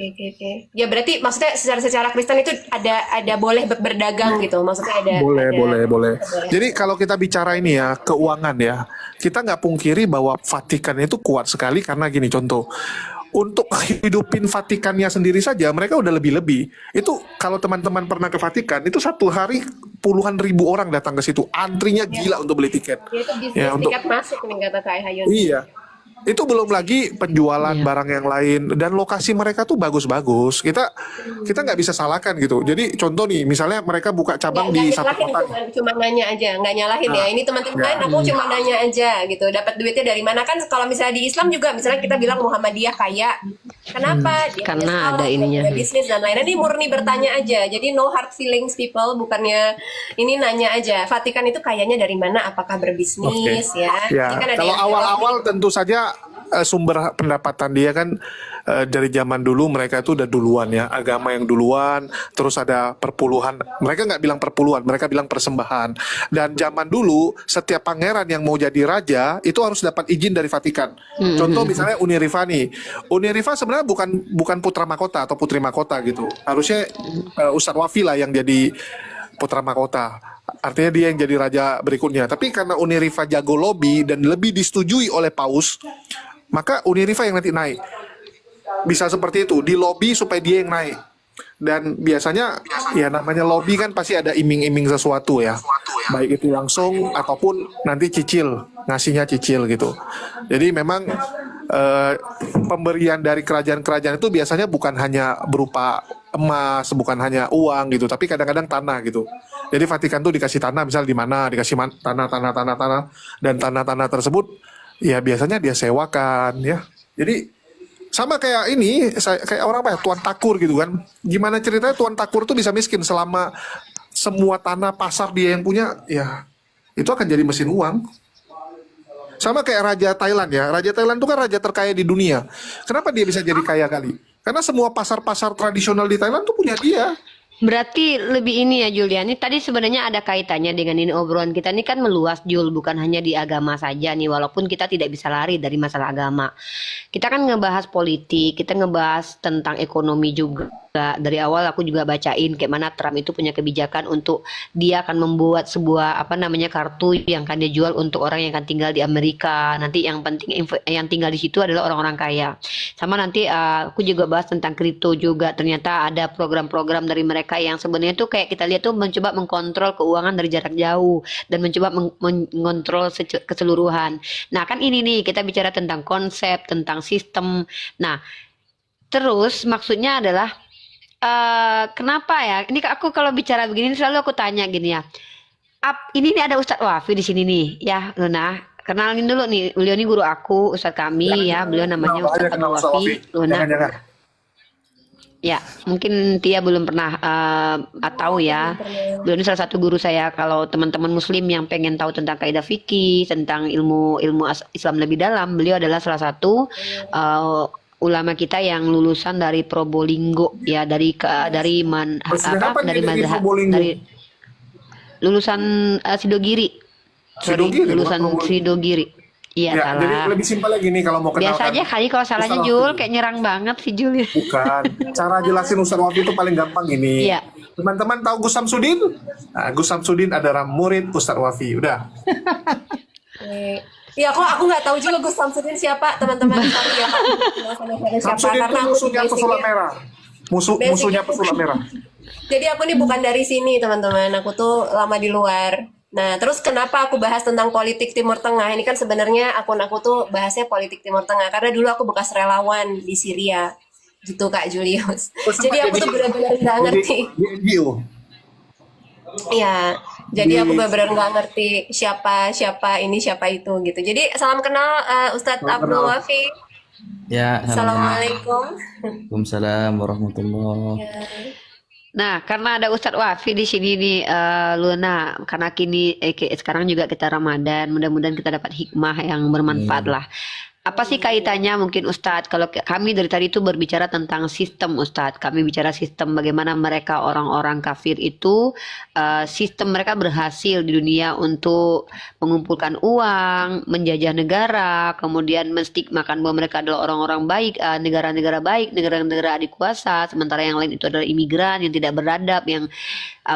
Ya berarti maksudnya secara Kristen itu ada boleh berdagang gitu. Maksudnya ada Boleh. Jadi kalau kita bicara ini ya, keuangan ya, kita nggak pungkiri bahwa Vatikan itu kuat sekali karena gini contoh. Untuk hidupin Vatikannya sendiri saja mereka udah lebih-lebih. Itu kalau teman-teman pernah ke Vatikan, itu satu hari puluhan ribu orang datang ke situ. Antrinya gila untuk beli tiket. Dia itu bisnis Ya, untuk tiket masuk nih kata Kak Hayun. Iya. Itu belum lagi penjualan barang yang lain dan lokasi mereka tuh bagus-bagus. Kita nggak bisa salahkan gitu. Jadi contoh nih, misalnya mereka buka cabang di satu nyalahin, kota. cuma nanya aja, nggak nyalahin ya. Ini teman-teman, aku cuma nanya aja gitu. Dapat duitnya dari mana kan? Kalau misalnya di Islam juga, misalnya kita bilang Muhammadiyah kaya, kenapa? Dia Karena punya ada sawah, ininya. punya bisnis dan lainnya. Ini murni bertanya aja. Jadi no hard feelings people, bukannya ini nanya aja. Vatikan itu kayaknya dari mana? Apakah berbisnis ya? Ya, Jadi kan ada kalau yang awal-awal tentu saja sumber pendapatan dia kan dari zaman dulu mereka itu udah duluan ya, agama yang duluan, terus ada perpuluhan. Mereka nggak bilang perpuluhan, mereka bilang persembahan. Dan zaman dulu setiap pangeran yang mau jadi raja itu harus dapat izin dari Vatikan. Contoh misalnya Uni Rifa nih. Uni Rifa sebenarnya bukan putra mahkota atau putri mahkota gitu. Harusnya Ustadz Wafi lah yang jadi putra mahkota. Artinya dia yang jadi raja berikutnya. Tapi karena Uni Rifa jago lobby dan lebih disetujui oleh Paus, maka Uni Rifa yang nanti naik. Bisa seperti itu, di lobby supaya dia yang naik. Dan biasanya ya namanya lobby kan pasti ada iming-iming sesuatu ya. Baik itu langsung ataupun nanti ngasihnya cicil gitu. Jadi memang pemberian dari kerajaan-kerajaan itu biasanya bukan hanya berupa emas, bukan hanya uang gitu, tapi kadang-kadang tanah gitu. Jadi Vatikan tuh dikasih tanah, misal di mana dikasih tanah dan tanah-tanah tersebut ya biasanya dia sewakan ya. Jadi sama kayak ini, kayak orang apa ya, Tuan Takur gitu kan. Gimana ceritanya Tuan Takur tuh bisa miskin selama semua tanah pasar dia yang punya, ya itu akan jadi mesin uang. Sama kayak Raja Thailand ya. Raja Thailand itu kan raja terkaya di dunia. Kenapa dia bisa jadi kaya kali? Karena semua pasar-pasar tradisional di Thailand tuh punya dia. Berarti lebih ini ya Julia. Ini tadi sebenarnya ada kaitannya dengan ini obrolan kita ini kan meluas Jul, bukan hanya di agama saja nih. Walaupun kita tidak bisa lari dari masalah agama. Kita kan ngebahas politik, kita ngebahas tentang ekonomi juga. Dari awal aku juga bacain kayak mana Trump itu punya kebijakan untuk dia akan membuat sebuah apa namanya kartu yang akan dia jual untuk orang yang akan tinggal di Amerika. Nanti yang penting yang tinggal di situ adalah orang-orang kaya. Sama nanti aku juga bahas tentang kripto juga. Ternyata ada program-program dari mereka yang sebenarnya tuh kayak kita lihat tuh mencoba mengkontrol keuangan dari jarak jauh dan mencoba mengontrol keseluruhan. Nah, kan ini nih kita bicara tentang konsep, tentang sistem. Nah, terus maksudnya adalah kenapa ya? Ini aku kalau bicara begini selalu aku tanya gini ya. Ini nih ada Ustadz Wafi di sini nih, ya Luna. Kenalin dulu nih, beliau ini guru aku, Ustadz kami ya. Beliau namanya Kenapa aja Ustadz kenal Abdul Ustaz Wafi, Wafi? Luna. Jangan-jangan. Ya, mungkin Tia belum pernah tahu ya. Beliau ini salah satu guru saya. Kalau teman-teman Muslim yang pengen tahu tentang kaidah fikih, tentang ilmu Islam lebih dalam, beliau adalah salah satu ulama kita yang lulusan dari Probolinggo ya, dari lulusan Sidogiri. Sorry, Sidogiri, lulusan bukan Probolinggo. Sidogiri. Iya, Ya, jadi salah. lebih simpel lagi nih kalau mau Biasa kenalkan aja kali kalau salahnya Ustaz Jul, Wafi. kayak nyerang banget si Jul ya. Bukan. Cara jelasin Ustaz Wafi itu paling gampang gini. Iya. Teman-teman tahu Gus Samsudin? Nah, Gus Samsudin adalah murid Ustaz Wafi. Udah. Iya, aku nggak tahu juga Gus Samsudin siapa, teman-teman. Sorry ya, Pak. Siapa Samsudin itu karena aku musuhnya basicnya- pesulap merah. Musuhnya pesulap merah. Jadi aku nih bukan dari sini, teman-teman. Aku tuh lama di luar. Nah, terus kenapa aku bahas tentang politik Timur Tengah? Ini kan sebenarnya akun aku tuh bahasnya politik Timur Tengah karena dulu aku bekas relawan di Syria. Gitu Kak Julius. Oh, sempat Jadi aku tuh benar-benar nggak ngerti. Di NGO. Iya, jadi aku benar-benar nggak ngerti siapa ini siapa itu gitu. Jadi salam kenal Ustadz Salam Abdul kenal. Wafi. Ya, Assalamualaikum. Waalaikumsalam warahmatullahi. Ya. Nah, karena ada Ustadz Wafi di sini nih, Luna, karena sekarang juga kita Ramadan, mudah-mudahan kita dapat hikmah yang bermanfaat lah. Apa sih kaitannya mungkin Ustadz? Kalau kami dari tadi itu berbicara tentang sistem Ustadz, kami bicara sistem bagaimana mereka orang-orang kafir itu sistem mereka berhasil di dunia untuk mengumpulkan uang, menjajah negara, kemudian menstigmakan bahwa mereka adalah orang-orang baik, negara-negara baik, negara-negara adik kuasa, sementara yang lain itu adalah imigran yang tidak beradab, yang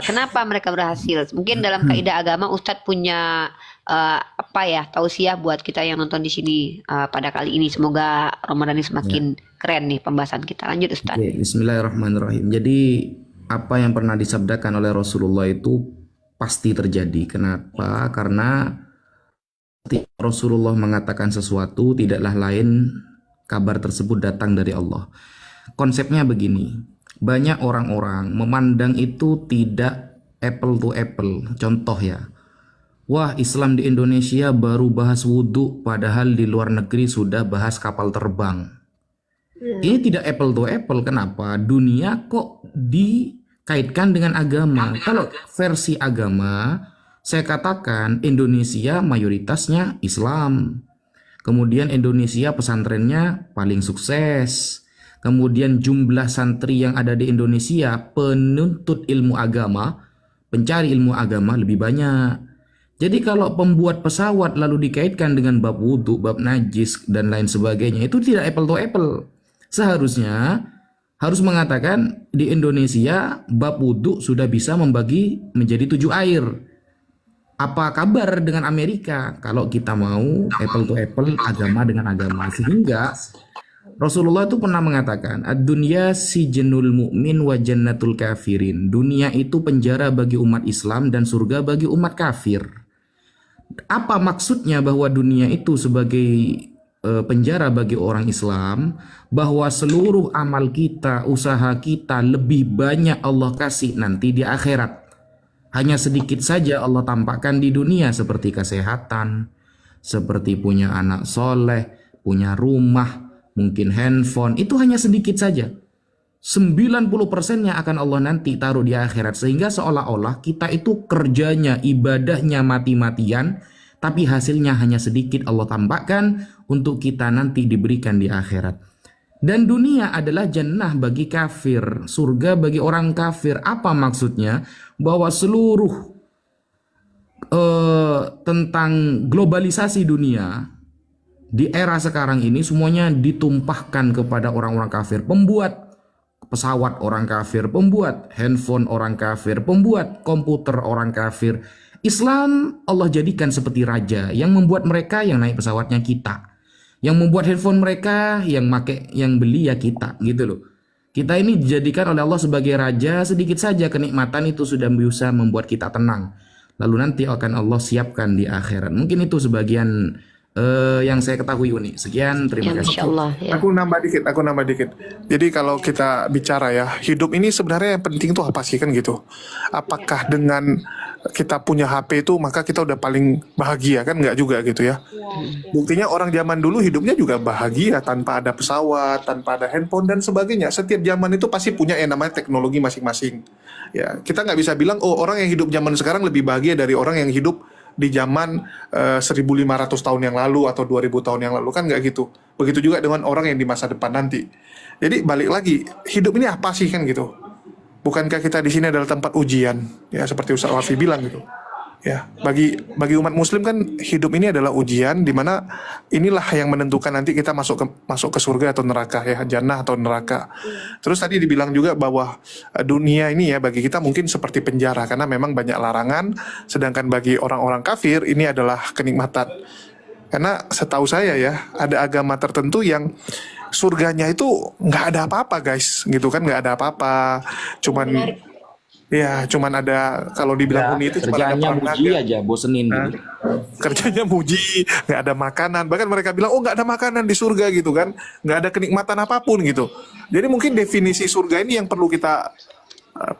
kenapa mereka berhasil? Mungkin dalam kaidah agama Ustadz punya apa ya tausiah buat kita yang nonton di sini pada kali ini. Semoga Ramadan ini semakin keren nih pembahasan kita. Lanjut Ustaz. Oke, bismillahirrahmanirrahim. Jadi apa yang pernah disabdakan oleh Rasulullah itu pasti terjadi. Kenapa? Karena Rasulullah mengatakan sesuatu tidaklah lain kabar tersebut datang dari Allah. Konsepnya begini. Banyak orang-orang memandang itu tidak apple to apple. Contoh ya. Wah, Islam di Indonesia baru bahas wudhu, padahal di luar negeri sudah bahas kapal terbang. Ini tidak apple to apple. Kenapa? Dunia kok dikaitkan dengan agama. Kalau versi agama, saya katakan Indonesia mayoritasnya Islam. Kemudian Indonesia pesantrennya paling sukses. Kemudian jumlah santri yang ada di Indonesia, penuntut ilmu agama, pencari ilmu agama lebih banyak. Jadi kalau pembuat pesawat lalu dikaitkan dengan bab wudhu, bab najis, dan lain sebagainya, itu tidak apple to apple. Seharusnya harus mengatakan di Indonesia bab wudhu sudah bisa membagi menjadi 7 air. Apa kabar dengan Amerika kalau kita mau apple to apple agama dengan agama? Sehingga Rasulullah itu pernah mengatakan, ad-dunya sijnul mu'min wa jannatul kafirin. Dunia itu penjara bagi umat Islam dan surga bagi umat kafir. Apa maksudnya bahwa dunia itu sebagai penjara bagi orang Islam? Bahwa seluruh amal kita, usaha kita lebih banyak Allah kasih nanti di akhirat. Hanya sedikit saja Allah tampakkan di dunia seperti kesehatan, seperti punya anak soleh, punya rumah, mungkin handphone, itu hanya sedikit saja. 90%-nya akan Allah nanti taruh di akhirat, sehingga seolah-olah kita itu kerjanya, ibadahnya mati-matian, tapi hasilnya hanya sedikit Allah tampakkan untuk kita nanti diberikan di akhirat. Dan dunia adalah jannah bagi kafir, surga bagi orang kafir. Apa maksudnya? Bahwa seluruh tentang globalisasi dunia di era sekarang ini semuanya ditumpahkan kepada orang-orang kafir. Pembuat pesawat orang kafir, pembuat handphone orang kafir, pembuat komputer orang kafir. Islam Allah jadikan seperti raja yang membuat mereka yang naik pesawatnya kita. Yang membuat handphone mereka yang beli ya kita, gitu loh. Kita ini dijadikan oleh Allah sebagai raja, sedikit saja kenikmatan itu sudah bisa membuat kita tenang. Lalu nanti akan Allah siapkan di akhirat. Mungkin itu sebagian yang saya ketahui Uni. Sekian, terima Ya, kasih. Masya Allah. Ya. Aku nambah dikit. Jadi kalau kita bicara ya, hidup ini sebenarnya yang penting tuh apa sih kan gitu? Apakah dengan kita punya HP itu maka kita udah paling bahagia kan? Nggak juga gitu ya. Buktinya orang zaman dulu hidupnya juga bahagia tanpa ada pesawat, tanpa ada handphone dan sebagainya. Setiap zaman itu pasti punya yang namanya teknologi masing-masing. Ya, kita nggak bisa bilang oh orang yang hidup zaman sekarang lebih bahagia dari orang yang hidup di zaman 1.500 tahun yang lalu atau 2.000 tahun yang lalu, kan nggak gitu. Begitu juga dengan orang yang di masa depan nanti. Jadi balik lagi, hidup ini apa sih kan gitu? Bukankah kita di sini adalah tempat ujian? Ya seperti Ustaz Wafi bilang gitu. Ya, bagi umat muslim kan hidup ini adalah ujian, di mana inilah yang menentukan nanti kita masuk ke surga atau neraka, ya jannah atau neraka. Terus tadi dibilang juga bahwa dunia ini ya bagi kita mungkin seperti penjara karena memang banyak larangan, sedangkan bagi orang-orang kafir ini adalah kenikmatan. Karena setahu saya ya ada agama tertentu yang surganya itu nggak ada apa-apa guys, gitu kan, nggak ada apa-apa, cuman ada, kalau dibilang Uni itu cuma ada Kerjaannya perang muji naga. aja, bosenin gitu. Kerjanya muji, nggak ada makanan. Bahkan mereka bilang, oh nggak ada makanan di surga gitu kan, nggak ada kenikmatan apapun gitu. Jadi mungkin definisi surga ini yang perlu kita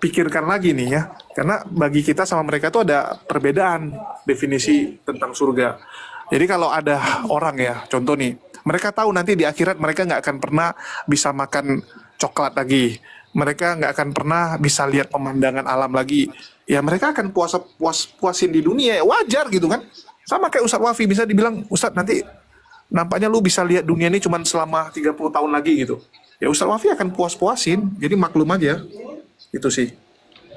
pikirkan lagi nih ya, karena bagi kita sama mereka tuh ada perbedaan definisi tentang surga. Jadi kalau ada orang ya, contoh nih, mereka tahu nanti di akhirat mereka nggak akan pernah bisa makan coklat lagi. Mereka nggak akan pernah bisa lihat pemandangan alam lagi. Ya mereka akan puasin di dunia, ya wajar gitu kan. Sama kayak Ustadz Wafi, bisa dibilang, Ustadz nanti nampaknya lu bisa lihat dunia ini cuma selama 30 tahun lagi gitu. Ya Ustadz Wafi akan puas-puasin, jadi maklum aja. Itu sih.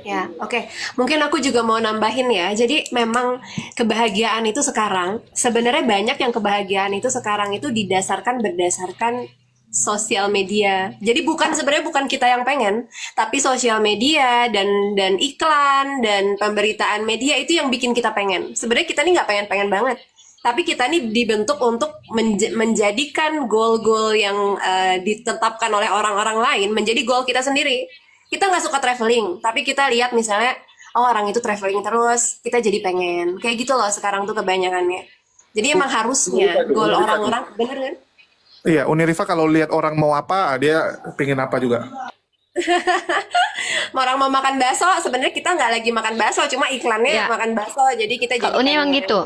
Ya, oke. Mungkin aku juga mau nambahin ya. Jadi memang kebahagiaan itu sekarang, sebenarnya banyak yang kebahagiaan itu sekarang itu berdasarkan sosial media. Jadi sebenarnya bukan kita yang pengen, tapi sosial media dan iklan dan pemberitaan media itu yang bikin kita pengen. Sebenarnya kita nih nggak pengen-pengen banget, tapi kita nih dibentuk untuk menjadikan goal-goal yang ditetapkan oleh orang-orang lain menjadi goal kita sendiri. Kita nggak suka traveling, tapi kita lihat misalnya, oh orang itu traveling terus, kita jadi pengen. Kayak gitu loh sekarang tuh kebanyakannya. Jadi emang harusnya goal orang-orang, bener kan? Iya, Unirifa kalau lihat orang mau apa, dia pengen apa juga. Orang mau makan bakso, sebenarnya kita nggak lagi makan bakso, cuma iklannya Ya. makan bakso, jadi kita jadi Kalau Uni emang pengen. gitu.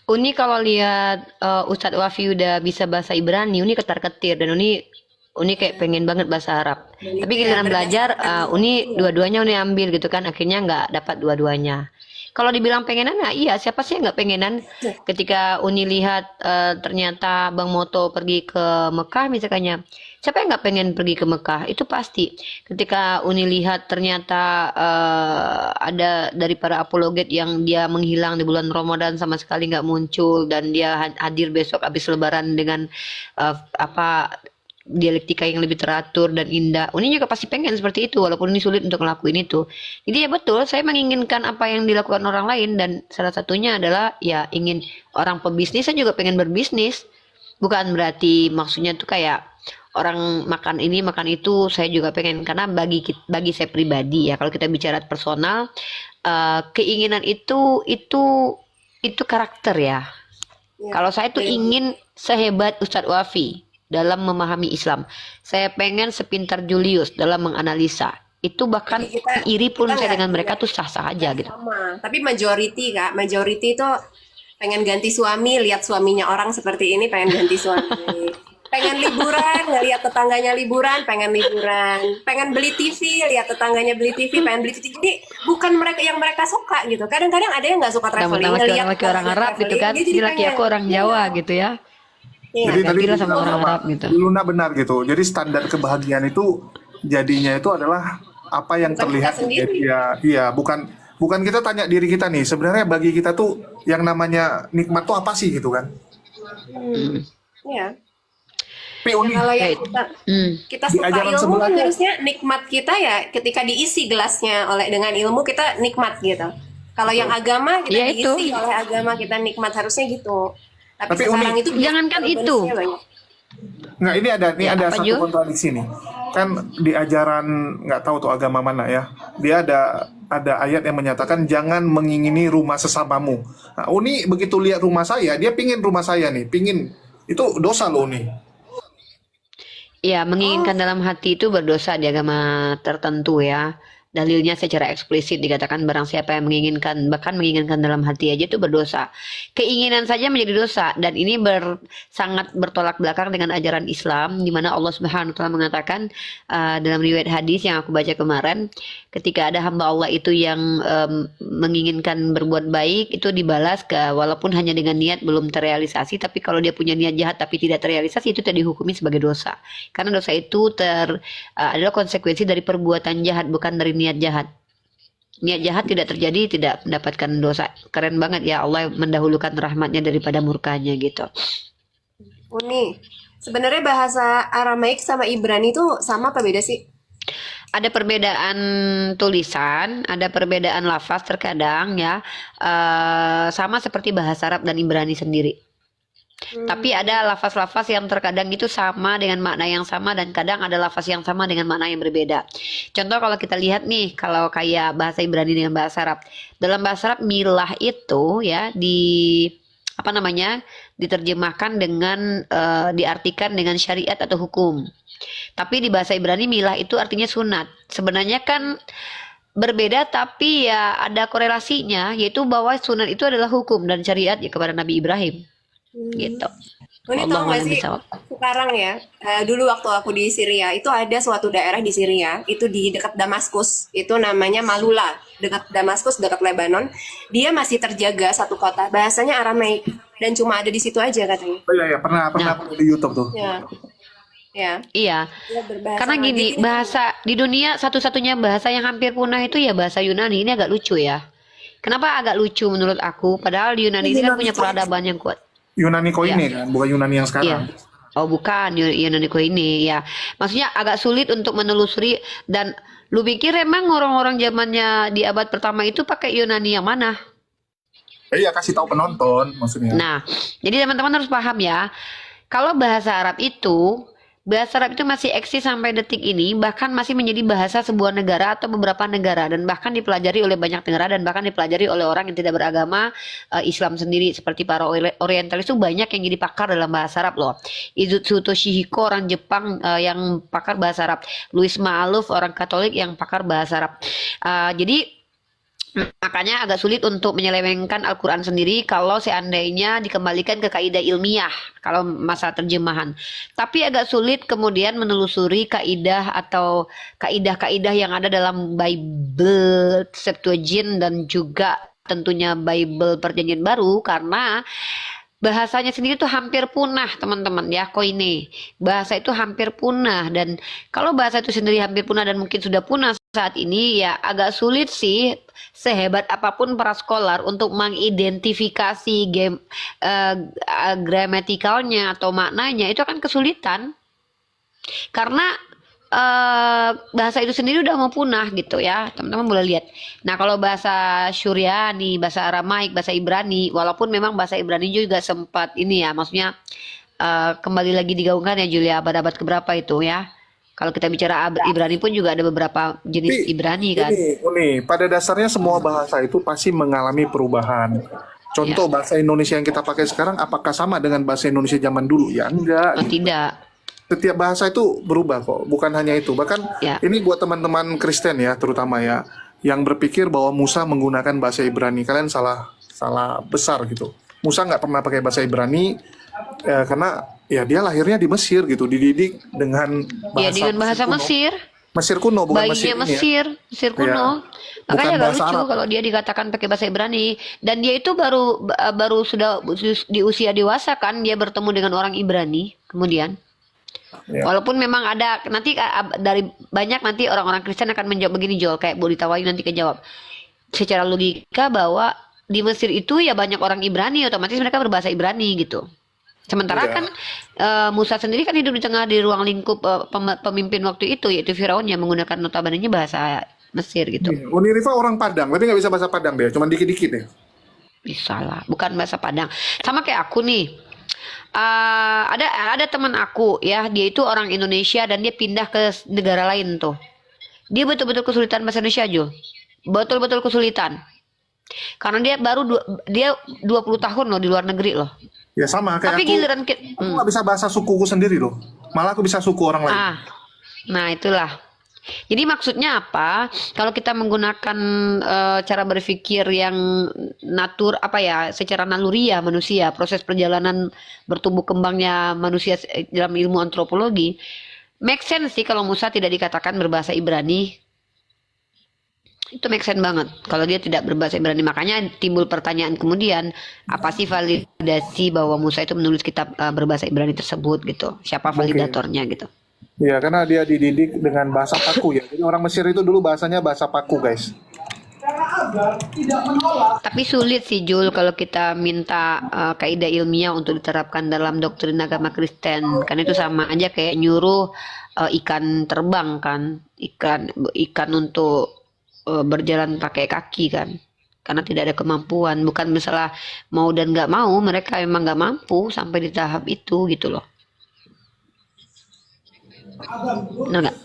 Uni kalau lihat Ustadz Wafi udah bisa bahasa Ibrani, Uni ketar-ketir, dan Uni kayak pengen banget bahasa Arab. Tapi giliran belajar, Uni dua-duanya Uni ambil gitu kan, akhirnya nggak dapat dua-duanya. Kalau dibilang pengenan, nah iya, siapa sih yang nggak pengenan? Ketika Uni lihat ternyata Bang Moto pergi ke Mekah misalnya, siapa yang nggak pengen pergi ke Mekah? Itu pasti. Ketika Uni lihat ternyata ada dari para apologet yang dia menghilang di bulan Ramadan sama sekali nggak muncul, dan dia hadir besok habis Lebaran dengan dialektika yang lebih teratur dan indah. Uni juga pasti pengen seperti itu, walaupun ini sulit untuk ngelakuin itu. Jadi ya betul, saya menginginkan apa yang dilakukan orang lain, dan salah satunya adalah ya ingin orang pebisnis, saya juga pengen berbisnis. Bukan berarti maksudnya tuh kayak orang makan ini makan itu, saya juga pengen, karena bagi saya pribadi ya, kalau kita bicara personal, keinginan itu karakter ya. Kalau saya tuh ingin sehebat Ustadz Wafi dalam memahami Islam. Saya pengen sepintar Julius dalam menganalisa. Itu bahkan iri pun saya dengan mereka tuh sah-sah aja gitu. Sama. Tapi majority Kak, majority itu pengen ganti suami, lihat suaminya orang seperti ini, pengen ganti suami. Pengen liburan, ngelihat tetangganya liburan, pengen liburan. Pengen beli TV, lihat tetangganya beli TV, pengen beli TV. Jadi bukan mereka yang mereka suka gitu. Kadang-kadang ada yang nggak suka traveling, ngelihat laki orang Arab gitu kan, dia jadi laki pengen. aku orang Jawa gitu ya. Iya. Jadi tadi Gantilah sama orang Arab gitu. Luna benar gitu. Jadi standar kebahagiaan itu jadinya itu adalah apa yang Bukan terlihat. kita sendiri. Jadi iya, bukan kita tanya diri kita nih. Sebenarnya bagi kita tuh yang namanya nikmat tuh apa sih gitu kan? Iya. Tapi Uni, Kalau yang Baik. kita kita Di suka ajaran ilmu kan sebelahnya. harusnya nikmat kita ya ketika diisi gelasnya oleh dengan ilmu kita nikmat gitu. Kalau yang agama kita Ya, itu. diisi oleh agama kita nikmat harusnya gitu. Tapi Tapi sekarang Uni, itu jangankan itu. urgensinya banyak. nggak ini Ya, ada apa, satu Ju? kontradiksi nih. Kan di ajaran nggak tahu tuh agama mana ya. Dia ada ayat yang menyatakan jangan mengingini rumah sesamamu. Nah, Uni begitu lihat rumah saya, dia pingin rumah saya nih, pingin itu dosa loh Uni. Ya, menginginkan dalam hati itu berdosa di agama tertentu ya. Dalilnya secara eksplisit dikatakan barang siapa yang menginginkan, bahkan menginginkan dalam hati aja itu berdosa. Keinginan saja menjadi dosa dan ini sangat bertolak belakang dengan ajaran Islam di mana Allah Subhanahu wa taala mengatakan dalam riwayat hadis yang aku baca kemarin, ketika ada hamba Allah itu yang menginginkan berbuat baik itu dibalas walaupun hanya dengan niat belum terrealisasi, tapi kalau dia punya niat jahat tapi tidak terrealisasi itu tidak dihukumi sebagai dosa. Karena dosa itu adalah konsekuensi dari perbuatan jahat bukan dari niat jahat. Niat jahat tidak terjadi, tidak mendapatkan dosa. Keren banget ya Allah mendahulukan rahmatnya daripada murkanya gitu. Uni, sebenarnya bahasa Aramaik sama Ibrani itu sama apa beda sih? Ada perbedaan tulisan, ada perbedaan lafaz terkadang ya, sama seperti bahasa Arab dan Ibrani sendiri. Tapi ada lafaz-lafaz yang terkadang itu sama dengan makna yang sama dan kadang ada lafaz yang sama dengan makna yang berbeda. Contoh kalau kita lihat nih, kalau kayak bahasa Ibrani dengan bahasa Arab. Dalam bahasa Arab milah itu ya diterjemahkan dengan diartikan dengan syariat atau hukum. Tapi di bahasa Ibrani milah itu artinya sunat. Sebenarnya kan berbeda tapi ya ada korelasinya, yaitu bahwa sunat itu adalah hukum dan syariat ya kepada Nabi Ibrahim. Gitu. Uni Allah tau gak alam sih bisawab. sekarang ya, dulu waktu aku di Syria itu ada suatu daerah di Syria itu di dekat Damaskus, itu namanya Malula, dekat Damaskus, dekat Lebanon. Dia masih terjaga satu kota, bahasanya Aramaik dan cuma ada di situ aja katanya. Oh iya, pernah aku di YouTube tuh. Ya, ya. Iya. Dia berbahasa Karena gini, Jadi, bahasa di dunia satu-satunya bahasa yang hampir punah itu ya bahasa Yunani. Ini agak lucu ya. Kenapa agak lucu menurut aku? Padahal di Yunani ini kan punya peradaban yang kuat. Yunani Koine kan, bukan Yunani yang sekarang. Iya. Oh bukan, Yunani ini ya. Maksudnya agak sulit untuk menelusuri dan lu pikir emang orang-orang zamannya di abad pertama itu pakai Yunani yang mana? Iya, kasih tahu penonton maksudnya. Nah, jadi teman-teman harus paham ya. Kalau bahasa Arab itu masih eksis sampai detik ini, bahkan masih menjadi bahasa sebuah negara atau beberapa negara dan bahkan dipelajari oleh banyak negara dan bahkan dipelajari oleh orang yang tidak beragama Islam sendiri seperti para orientalis itu banyak yang jadi pakar dalam bahasa Arab loh. Izutsu Toshihiko orang Jepang yang pakar bahasa Arab, Louis Maaluf orang Katolik yang pakar bahasa Arab. Jadi makanya agak sulit untuk menyelewengkan Al-Quran sendiri kalau seandainya dikembalikan ke kaidah ilmiah kalau masalah terjemahan. Tapi agak sulit kemudian menelusuri kaidah atau kaidah-kaidah yang ada dalam Bible Septuagint dan juga tentunya Bible Perjanjian Baru karena bahasanya sendiri tuh hampir punah teman-teman ya, koine. Bahasa itu hampir punah dan kalau bahasa itu sendiri hampir punah dan mungkin sudah punah saat ini ya agak sulit sih sehebat apapun para scholar untuk mengidentifikasi gramatikalnya atau maknanya itu akan kesulitan karena bahasa itu sendiri udah mau punah gitu ya teman-teman boleh lihat. Nah kalau bahasa Syuriani, bahasa Aramaik, bahasa Ibrani, walaupun memang bahasa Ibrani juga sempat ini ya maksudnya kembali lagi digaungkan ya Julia abad-abad keberapa itu ya. Kalau kita bicara Ibrani pun juga ada beberapa jenis Ibrani kan. Ini pada dasarnya semua bahasa itu pasti mengalami perubahan. Contoh bahasa Indonesia yang kita pakai sekarang apakah sama dengan bahasa Indonesia zaman dulu? Ya enggak. Oh, tidak. Setiap bahasa itu berubah kok, bukan hanya itu. Bahkan ini buat teman-teman Kristen ya, terutama ya, yang berpikir bahwa Musa menggunakan bahasa Ibrani, kalian salah besar gitu. Musa nggak pernah pakai bahasa Ibrani karena ya dia lahirnya di Mesir gitu, dididik dengan Ya bahasa dengan bahasa kuno. Mesir, Mesir kuno, bukan Mesir bayinya ini ya. Mesir Iya, kuno. bukan Makanya agak bahasa lucu Arab. kalau dia dikatakan pakai bahasa Ibrani. Dan dia itu baru sudah di usia dewasa kan dia bertemu dengan orang Ibrani kemudian. Ya. Walaupun memang ada nanti dari banyak nanti orang-orang Kristen akan menjawab begini Jol, kayak Bu Ditawayu nanti kejawab. Secara logika bahwa di Mesir itu ya banyak orang Ibrani, otomatis mereka berbahasa Ibrani gitu. Sementara Iya. kan Musa sendiri kan hidup di ruang lingkup pemimpin waktu itu yaitu Firaun yang menggunakan notabene bahasa Mesir gitu. Gini, Unirifa orang Padang, tapi nggak bisa bahasa Padang deh, cuma dikit-dikit deh. Bisa lah, bukan bahasa Padang. Sama kayak aku nih. Ada teman aku ya, dia itu orang Indonesia dan dia pindah ke negara lain tuh. Dia betul-betul kesulitan bahasa Indonesia, Jo. Betul-betul kesulitan. Karena dia 20 tahun loh di luar negeri loh. Ya sama kayak Tapi aku. giliran Aku nggak bisa bahasa sukuku sendiri loh. Malah aku bisa suku orang lain. Nah itulah. Jadi maksudnya apa? Kalau kita menggunakan cara berpikir yang secara naluriah manusia, proses perjalanan bertumbuh kembangnya manusia dalam ilmu antropologi, make sense sih kalau Musa tidak dikatakan berbahasa Ibrani. Itu make sense banget kalau dia tidak berbahasa Ibrani. Makanya timbul pertanyaan kemudian, apa sih validasi bahwa Musa itu menulis kitab berbahasa Ibrani tersebut gitu? Siapa validatornya gitu? Ya karena dia dididik dengan bahasa Paku ya. Jadi orang Mesir itu dulu bahasanya bahasa Paku guys. Tapi sulit sih Jul kalau kita minta kaidah ilmiah untuk diterapkan dalam doktrin agama Kristen. Kan itu sama aja kayak nyuruh ikan terbang kan, ikan untuk berjalan pakai kaki kan, karena tidak ada kemampuan. Bukan misalnya mau dan nggak mau, mereka emang nggak mampu sampai di tahap itu gitu loh. Benar nggak?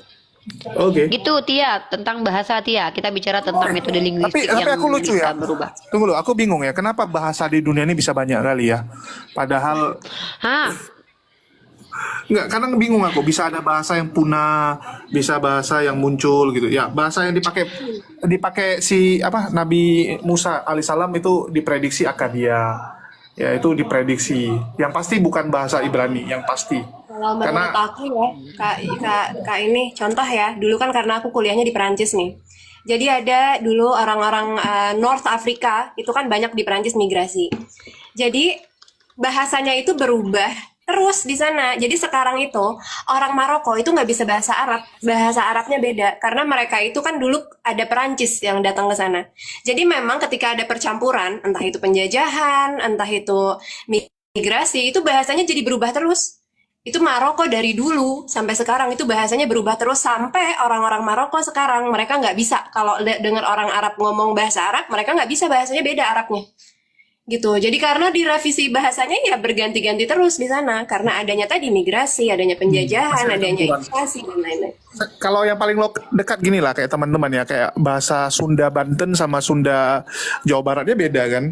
Oke. Gitu Tia, tentang bahasa Tia, kita bicara tentang metode linguistik Tapi yang aku lucu bisa ya. berubah. Tunggu dulu, aku bingung ya. Kenapa bahasa di dunia ini bisa banyak kali ya? Padahal nggak, kadang bingung aku. Bisa ada bahasa yang punah, bisa bahasa yang muncul gitu. Ya, bahasa yang dipakai si Nabi Musa alaihissalam itu diprediksi Akadia. Ya, itu diprediksi. Yang pasti bukan bahasa Ibrani, yang pasti. Kalau menurut aku ya, kak ini contoh ya. Dulu kan karena aku kuliahnya di Perancis nih. Jadi ada dulu orang-orang North Africa itu kan banyak di Perancis migrasi. Jadi bahasanya itu berubah terus di sana. Jadi sekarang itu orang Maroko itu nggak bisa bahasa Arab. Bahasa Arabnya beda karena mereka itu kan dulu ada Perancis yang datang ke sana. Jadi memang ketika ada percampuran, entah itu penjajahan, entah itu migrasi, itu bahasanya jadi berubah terus. Itu Maroko dari dulu sampai sekarang itu bahasanya berubah terus sampai orang-orang Maroko sekarang mereka nggak bisa kalau dengar orang Arab ngomong bahasa Arab, mereka nggak bisa, bahasanya beda Arabnya. Gitu. Jadi karena direvisi bahasanya ya berganti-ganti terus di sana karena adanya tadi migrasi, adanya penjajahan, adanya invasi dan lain-lain. Kalau yang paling dekat gini lah kayak teman-teman ya, kayak bahasa Sunda Banten sama Sunda Jawa Baratnya beda kan?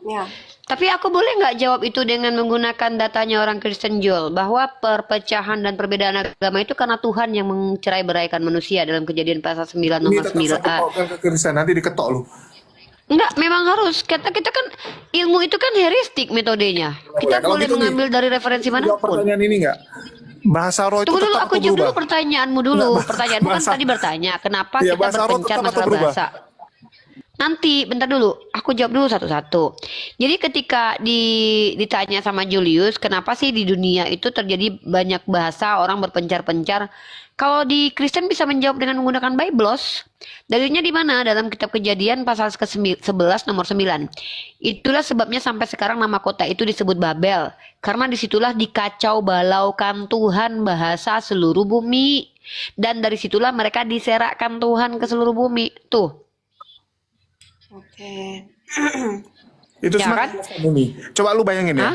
Ya. Tapi aku boleh nggak jawab itu dengan menggunakan datanya orang Kristen Joel, bahwa perpecahan dan perbedaan agama itu karena Tuhan yang mencerai beraikan manusia dalam Kejadian pasal 9 Ini nomor tetap 9. satu kan ke Kristen, nanti diketok lu. Enggak, memang harus. Kita kan ilmu itu kan heuristik metodenya. Kita kalau boleh gitu nih, mengambil dari referensi Jawab manapun. pertanyaan ini nggak? Bahasa roh itu Tunggu dulu, tetap aku atau jawab dulu berubah? pertanyaanmu dulu. Nggak, Pertanyaanmu kan bahasa- tadi bertanya, kenapa Iya, kita bahasa roh berpencar tetap atau masalah berubah? bahasa? Nanti, bentar dulu. Aku jawab dulu satu-satu. Jadi ketika ditanya sama Julius, kenapa sih di dunia itu terjadi banyak bahasa, orang berpencar-pencar? Kalau di Kristen bisa menjawab dengan menggunakan Biblos. Dalilnya di mana? Dalam kitab Kejadian pasal ke-11 nomor 9. Itulah sebabnya sampai sekarang nama kota itu disebut Babel. Karena disitulah dikacau balaukan Tuhan bahasa seluruh bumi. Dan dari situlah mereka diserakkan Tuhan ke seluruh bumi. Tuh. Oke. Itu Ya semakin kan? jelas kan, Umi. Coba lu bayangin ya.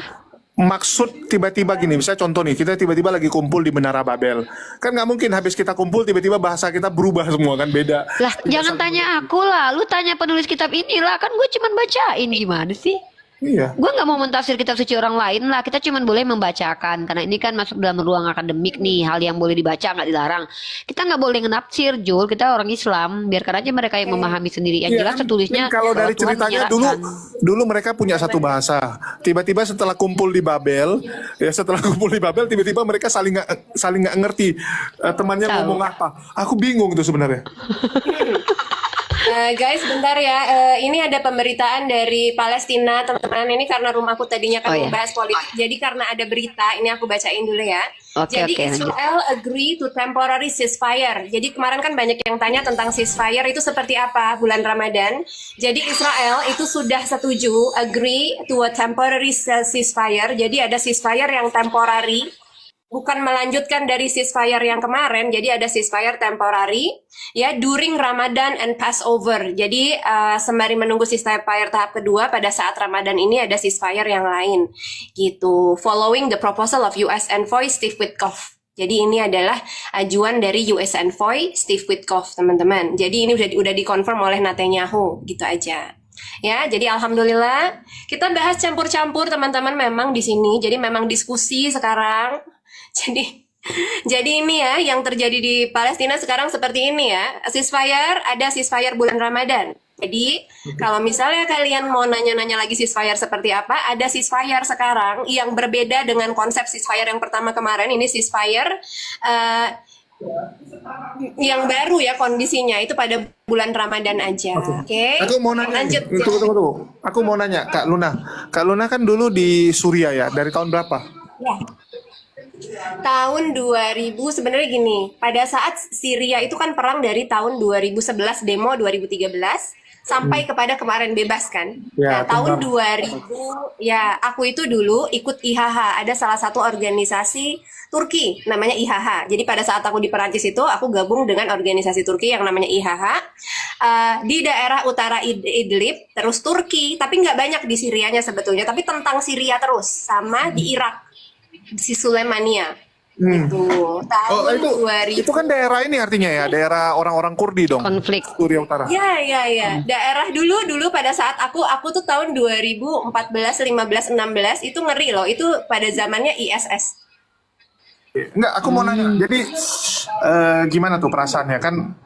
Maksud tiba-tiba gini, misalnya contoh nih, kita tiba-tiba lagi kumpul di Menara Babel. Kan nggak mungkin habis kita kumpul tiba-tiba bahasa kita berubah semua kan, beda. Lah, jangan tanya aku lah. Lu tanya penulis kitab inilah. Kan gue cuman bacain, gimana sih? Iya. Gue nggak mau mentafsir kitab suci orang lain lah. Kita cuma boleh membacakan karena ini kan masuk dalam ruang akademik nih, hal yang boleh dibaca nggak dilarang. Kita nggak boleh ngenafsir, Jul. Kita orang Islam, biarkan aja mereka yang memahami sendiri. Yang Iya, jelas kan, tertulisnya kalau bahwa dari Tuhan ceritanya dulu menyerahkan. mereka punya satu bahasa. Tiba-tiba setelah kumpul di Babel, ya setelah kumpul di Babel tiba-tiba mereka saling nggak ngerti temannya Tahu. ngomong apa. Aku bingung tuh sebenarnya. Guys, bentar ya. Ini ada pemberitaan dari Palestina, teman-teman. Ini karena rumahku tadinya kan Oh, ya. membahas politik. Jadi karena ada berita, ini aku bacain dulu ya. Oke, Jadi oke, lanjut. Israel agree to temporary ceasefire. Jadi kemarin kan banyak yang tanya tentang ceasefire itu seperti apa bulan Ramadan. Jadi Israel itu sudah setuju agree to a temporary ceasefire. Jadi ada ceasefire yang temporary, bukan melanjutkan dari ceasefire yang kemarin. Jadi ada ceasefire temporary ya during Ramadan and Passover. Jadi sembari menunggu ceasefire tahap kedua, pada saat Ramadan ini ada ceasefire yang lain gitu. Following the proposal of US envoy Steve Witkoff. Jadi ini adalah ajuan dari US envoy Steve Witkoff, teman-teman. Jadi ini udah dikonfirm oleh Netanyahu, gitu aja. Ya, jadi alhamdulillah kita bahas campur-campur teman-teman memang di sini. Jadi memang diskusi sekarang. Jadi ini ya yang terjadi di Palestina sekarang seperti ini ya. Ceasefire, ada ceasefire bulan Ramadan. Jadi kalau misalnya kalian mau nanya-nanya lagi ceasefire seperti apa, ada ceasefire sekarang yang berbeda dengan konsep ceasefire yang pertama kemarin. Ini ceasefire yang baru ya kondisinya itu pada bulan Ramadan aja. Oke. Aku mau nanya, Lanjut. tunggu. Aku mau nanya, Kak Luna. Kak Luna kan dulu di Suriah ya, dari tahun berapa? Ya. Tahun 2000 sebenarnya gini, pada saat Syria itu kan perang dari tahun 2011 demo 2013 sampai kepada kemarin bebas kan. Ya, Nah, tahun tentang- 2000 ya aku itu dulu ikut IHH, ada salah satu organisasi Turki namanya IHH. Jadi pada saat aku di Perancis itu aku gabung dengan organisasi Turki yang namanya IHH di daerah utara Idlib, terus Turki, tapi nggak banyak di Sirianya sebetulnya, tapi tentang Syria terus sama di Irak si Sulaimania itu tahun Oh, itu 2000. kan daerah ini artinya ya, daerah orang-orang Kurdi dong. Konflik. Suriah Utara. Ya. Daerah dulu pada saat aku tuh tahun 2014, 15, 16 itu ngeri loh. Itu pada zamannya ISS. Enggak, aku mau nanya. Jadi gimana tuh perasaannya kan?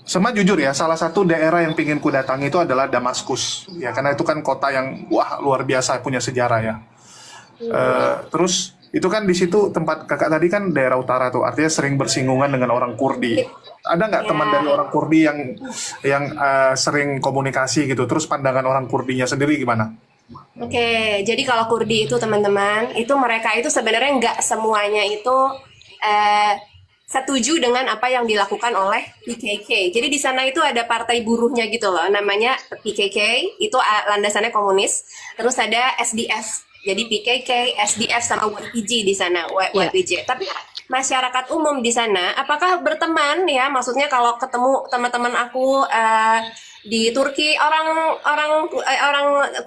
Sama jujur ya, salah satu daerah yang pingin ku datangi itu adalah Damaskus. Ya, karena itu kan kota yang wah luar biasa punya sejarah ya. Terus itu kan di situ tempat kakak tadi kan daerah utara tuh, artinya sering bersinggungan dengan orang Kurdi. Ada nggak teman dari orang Kurdi yang sering komunikasi gitu? Terus pandangan orang Kurdinya sendiri gimana? Oke, jadi kalau Kurdi itu teman-teman, itu mereka itu sebenarnya nggak semuanya itu setuju dengan apa yang dilakukan oleh PKK. Jadi di sana itu ada partai buruhnya gitu loh, namanya PKK, itu landasannya komunis. Terus ada SDF. Jadi PKK, SDF sama YPG di sana, YPG. Tapi masyarakat umum di sana, apakah berteman ya? Maksudnya kalau ketemu teman-teman aku di Turki, orang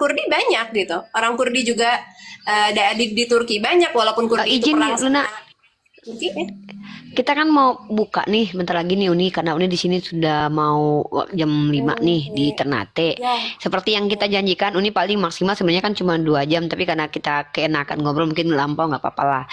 Kurdi banyak gitu. Orang Kurdi juga di Turki banyak, walaupun Kurdi itu Izin perang nih, Luna. sama Turki. Kita kan mau buka nih bentar lagi nih Uni, karena Uni di sini sudah mau jam 5 nih di Ternate. Ya. Seperti yang kita janjikan, Uni paling maksimal sebenarnya kan cuma 2 jam, tapi karena kita keenakan ngobrol mungkin lampau nggak apa-apa lah.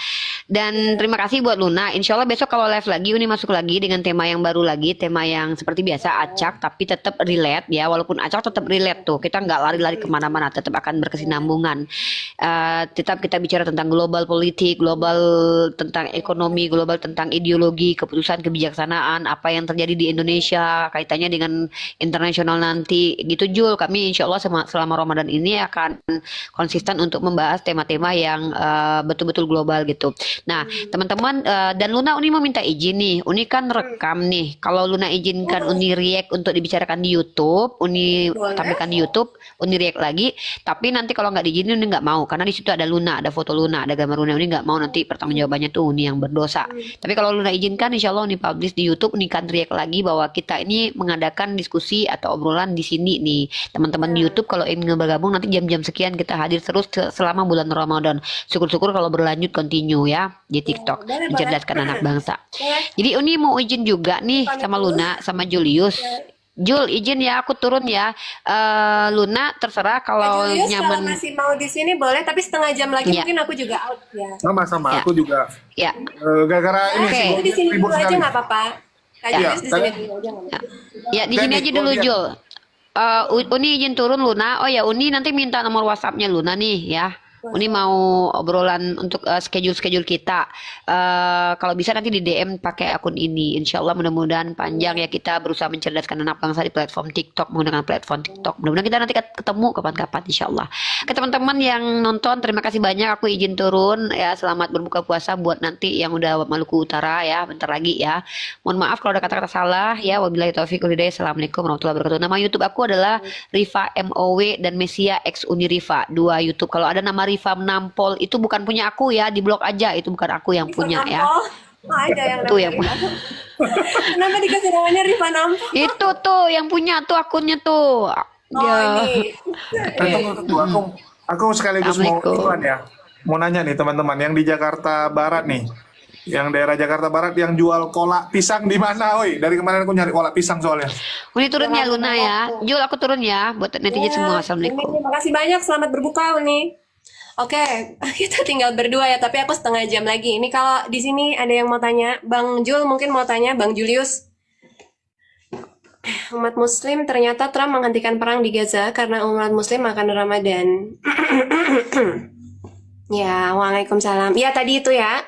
Dan terima kasih buat Luna. Insya Allah besok kalau live lagi Uni masuk lagi dengan tema yang baru lagi, tema yang seperti biasa acak tapi tetap relate ya, walaupun acak tetap relate tuh. Kita nggak lari-lari kemana-mana, tetap akan berkesinambungan. Tetap kita bicara tentang global politik, global tentang ekonomi, global tentang ideologi, keputusan, kebijaksanaan, apa yang terjadi di Indonesia, kaitannya dengan internasional nanti, gitu Jul. Kami insya Allah selama Ramadan ini akan konsisten untuk membahas tema-tema yang betul-betul global gitu. Nah, teman-teman, dan Luna, Uni mau minta izin nih. Uni kan rekam nih. Kalau Luna izinkan Uni react untuk dibicarakan di YouTube, Uni tampilkan di YouTube, Uni react lagi. Tapi nanti kalau nggak diizinin Uni nggak mau, karena di situ ada Luna, ada foto Luna, ada gambar Luna. Uni nggak mau nanti pertanggungjawabannya tuh Uni yang berdosa. Tapi kalau Luna izinkan, insya Allah Uni publish di YouTube, Uni kan react lagi bahwa kita ini mengadakan diskusi atau obrolan di sini nih. Teman-teman di YouTube kalau ingin bergabung nanti jam-jam sekian kita hadir terus selama bulan Ramadan. Syukur-syukur kalau berlanjut continue ya di TikTok, mencerdaskan anak bangsa. Jadi Uni mau izin juga nih sama Luna, sama Julius. Jul, izin ya, aku turun ya. Luna, terserah Pak kalau Julius kalau nyaman. masih mau di sini boleh, tapi setengah jam lagi Ya, mungkin aku juga out ya. Sama-sama, ya, aku juga ya. gara-gara ini sih Oke. Aku di sini ribut dulu aja sekali. nggak apa-apa. Kak Ya, Iya, Julius di tapi sini dulu aja nggak apa-apa. ya di oke sini nih, aja gue dulu, lihat. Jul. Uni izin turun, Luna. Oh ya, Uni nanti minta nomor WhatsAppnya Luna nih ya. Uni mau obrolan untuk schedule-schedule kita. Kalau bisa nanti di DM pakai akun ini. Insya Allah mudah-mudahan panjang ya, kita berusaha mencerdaskan anak bangsa di platform TikTok, menggunakan platform TikTok. Mudah-mudahan kita nanti ketemu kapan-kapan Insya Allah. Ke teman-teman yang nonton, terima kasih banyak. Aku izin turun ya. Selamat berbuka puasa buat nanti yang udah Maluku Utara ya. Bentar lagi ya. Mohon maaf kalau ada kata-kata salah ya. Wabillahi taufiq wal hidayah. Assalamualaikum warahmatullahi wabarakatuh. Nama YouTube aku adalah Rifa MOW dan Mesia X Unirifa. Dua YouTube. Kalau ada nama Rifa Nampol itu bukan punya aku ya. Di blog aja. Itu bukan aku yang Rifan punya ya. Ampol. Ada yang Itu yang namanya Rifan. Kenapa dikasih namanya Rifan Ampol? itu tuh yang punya tuh akunnya tuh. Oh Ya. ini. Tunggu, aku sekaligus mau Assalamualaikum. iklan ya. Mau nanya nih teman-teman yang di Jakarta Barat nih, yang daerah Jakarta Barat yang jual kolak pisang di mana, oi? Dari kemarin aku nyari kolak pisang soalnya. Uni turun ya Luna ya. Jul aku turun ya buat netizen semua. Uni, Assalamualaikum. terima kasih banyak. Selamat berbuka Uni. Oke, kita tinggal berdua ya. Tapi aku setengah jam lagi. Ini kalau di sini ada yang mau tanya, Bang Jul mungkin mau tanya, Bang Julius. Umat Muslim ternyata Trump menghentikan perang di Gaza karena umat Muslim makan Ramadan. Ya, waalaikumsalam. Ya, tadi itu ya.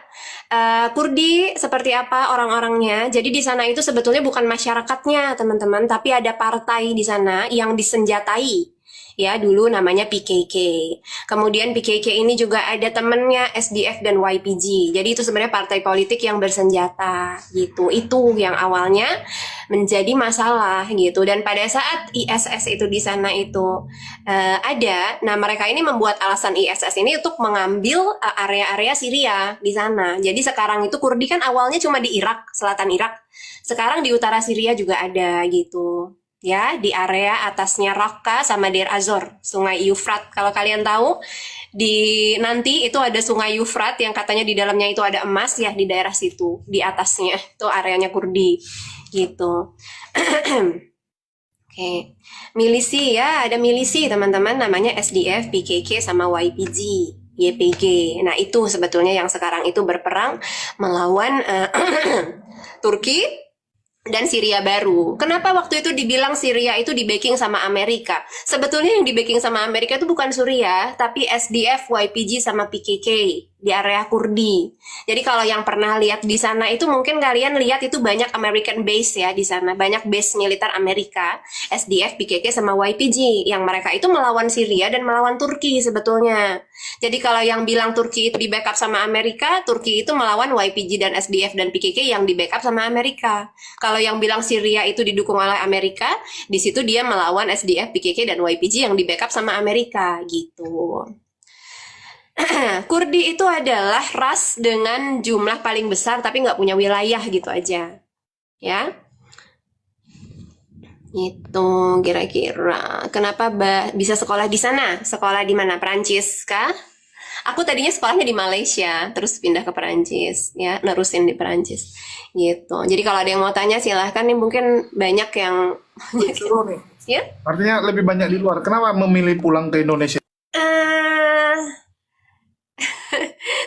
Kurdi seperti apa orang-orangnya? Jadi di sana itu sebetulnya bukan masyarakatnya, teman-teman, tapi ada partai di sana yang disenjatai. Ya, dulu namanya PKK. Kemudian PKK ini juga ada temennya SDF dan YPG. Jadi itu sebenarnya partai politik yang bersenjata gitu. Itu yang awalnya menjadi masalah gitu. Dan pada saat ISS itu di sana itu ada, nah mereka ini membuat alasan ISS ini untuk mengambil area-area Syria di sana. Jadi sekarang itu Kurdi kan awalnya cuma di Irak, selatan Irak. Sekarang di utara Syria juga ada gitu. Ya, di area atasnya Raqqa sama Deir Azor, Sungai Yufrat. Kalau kalian tahu, di nanti itu ada Sungai Yufrat yang katanya di dalamnya itu ada emas ya di daerah situ, di atasnya itu areanya Kurdi gitu. Oke, milisi ya, ada milisi teman-teman namanya SDF, PKK sama YPG. YPG. Nah, itu sebetulnya yang sekarang itu berperang melawan Turki dan Syria baru. Kenapa waktu itu dibilang Syria itu di backing sama Amerika? Sebetulnya yang di backing sama Amerika itu bukan Syria, tapi SDF, YPG sama PKK di area Kurdi. Jadi kalau yang pernah lihat di sana itu mungkin kalian lihat itu banyak American base ya di sana, banyak base militer Amerika, SDF, PKK sama YPG yang mereka itu melawan Syria dan melawan Turki sebetulnya. Jadi kalau yang bilang Turki itu di backup sama Amerika, Turki itu melawan YPG dan SDF dan PKK yang di backup sama Amerika. Kalau yang bilang Syria itu didukung oleh Amerika, di situ dia melawan SDF, PKK dan YPG yang di backup sama Amerika gitu. Kurdi itu adalah ras dengan jumlah paling besar tapi nggak punya wilayah gitu aja. Ya. Itu kira-kira. Kenapa bisa sekolah di sana? Sekolah di mana? Perancis kah? Aku tadinya sekolahnya di Malaysia, terus pindah ke Perancis, ya, nerusin di Perancis. Gitu. Jadi kalau ada yang mau tanya silahkan nih, mungkin banyak yang Seru nih. ya. Artinya lebih banyak di luar. Kenapa memilih pulang ke Indonesia?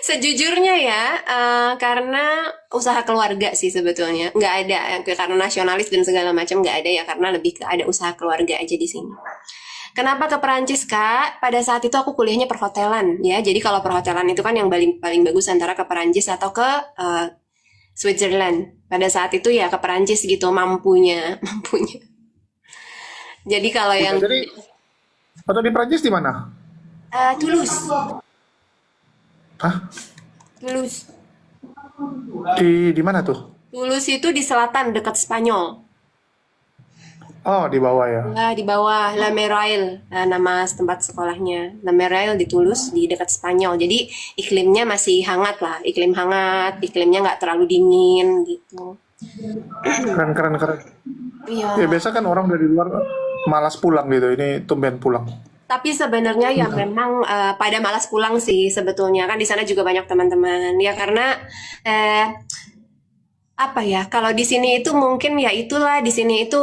Sejujurnya ya, karena usaha keluarga sih sebetulnya. Nggak ada, karena nasionalis dan segala macam nggak ada ya, karena lebih ke ada usaha keluarga aja di sini. Kenapa ke Perancis, Kak? Pada saat itu aku kuliahnya perhotelan, ya. Jadi kalau perhotelan itu kan yang paling bagus antara ke Perancis atau ke Switzerland. Pada saat itu ya ke Perancis gitu, mampunya. Jadi kalau yang Jadi, atau di Prancis di mana? Toulouse, Hah? Toulouse. Di mana tuh? Toulouse itu di selatan dekat Spanyol. Oh, di bawah ya. Ya, di bawah La Merail, nama tempat sekolahnya. La Merail di Toulouse, di dekat Spanyol. Jadi iklimnya masih hangat lah, iklim hangat, iklimnya nggak terlalu dingin gitu. Keren. Iya. Ya biasa kan orang dari luar malas pulang gitu. Ini tumben pulang. Tapi sebenarnya ya memang pada malas pulang sih sebetulnya kan di sana juga banyak teman-teman ya karena apa ya, kalau di sini itu mungkin ya itulah, di sini itu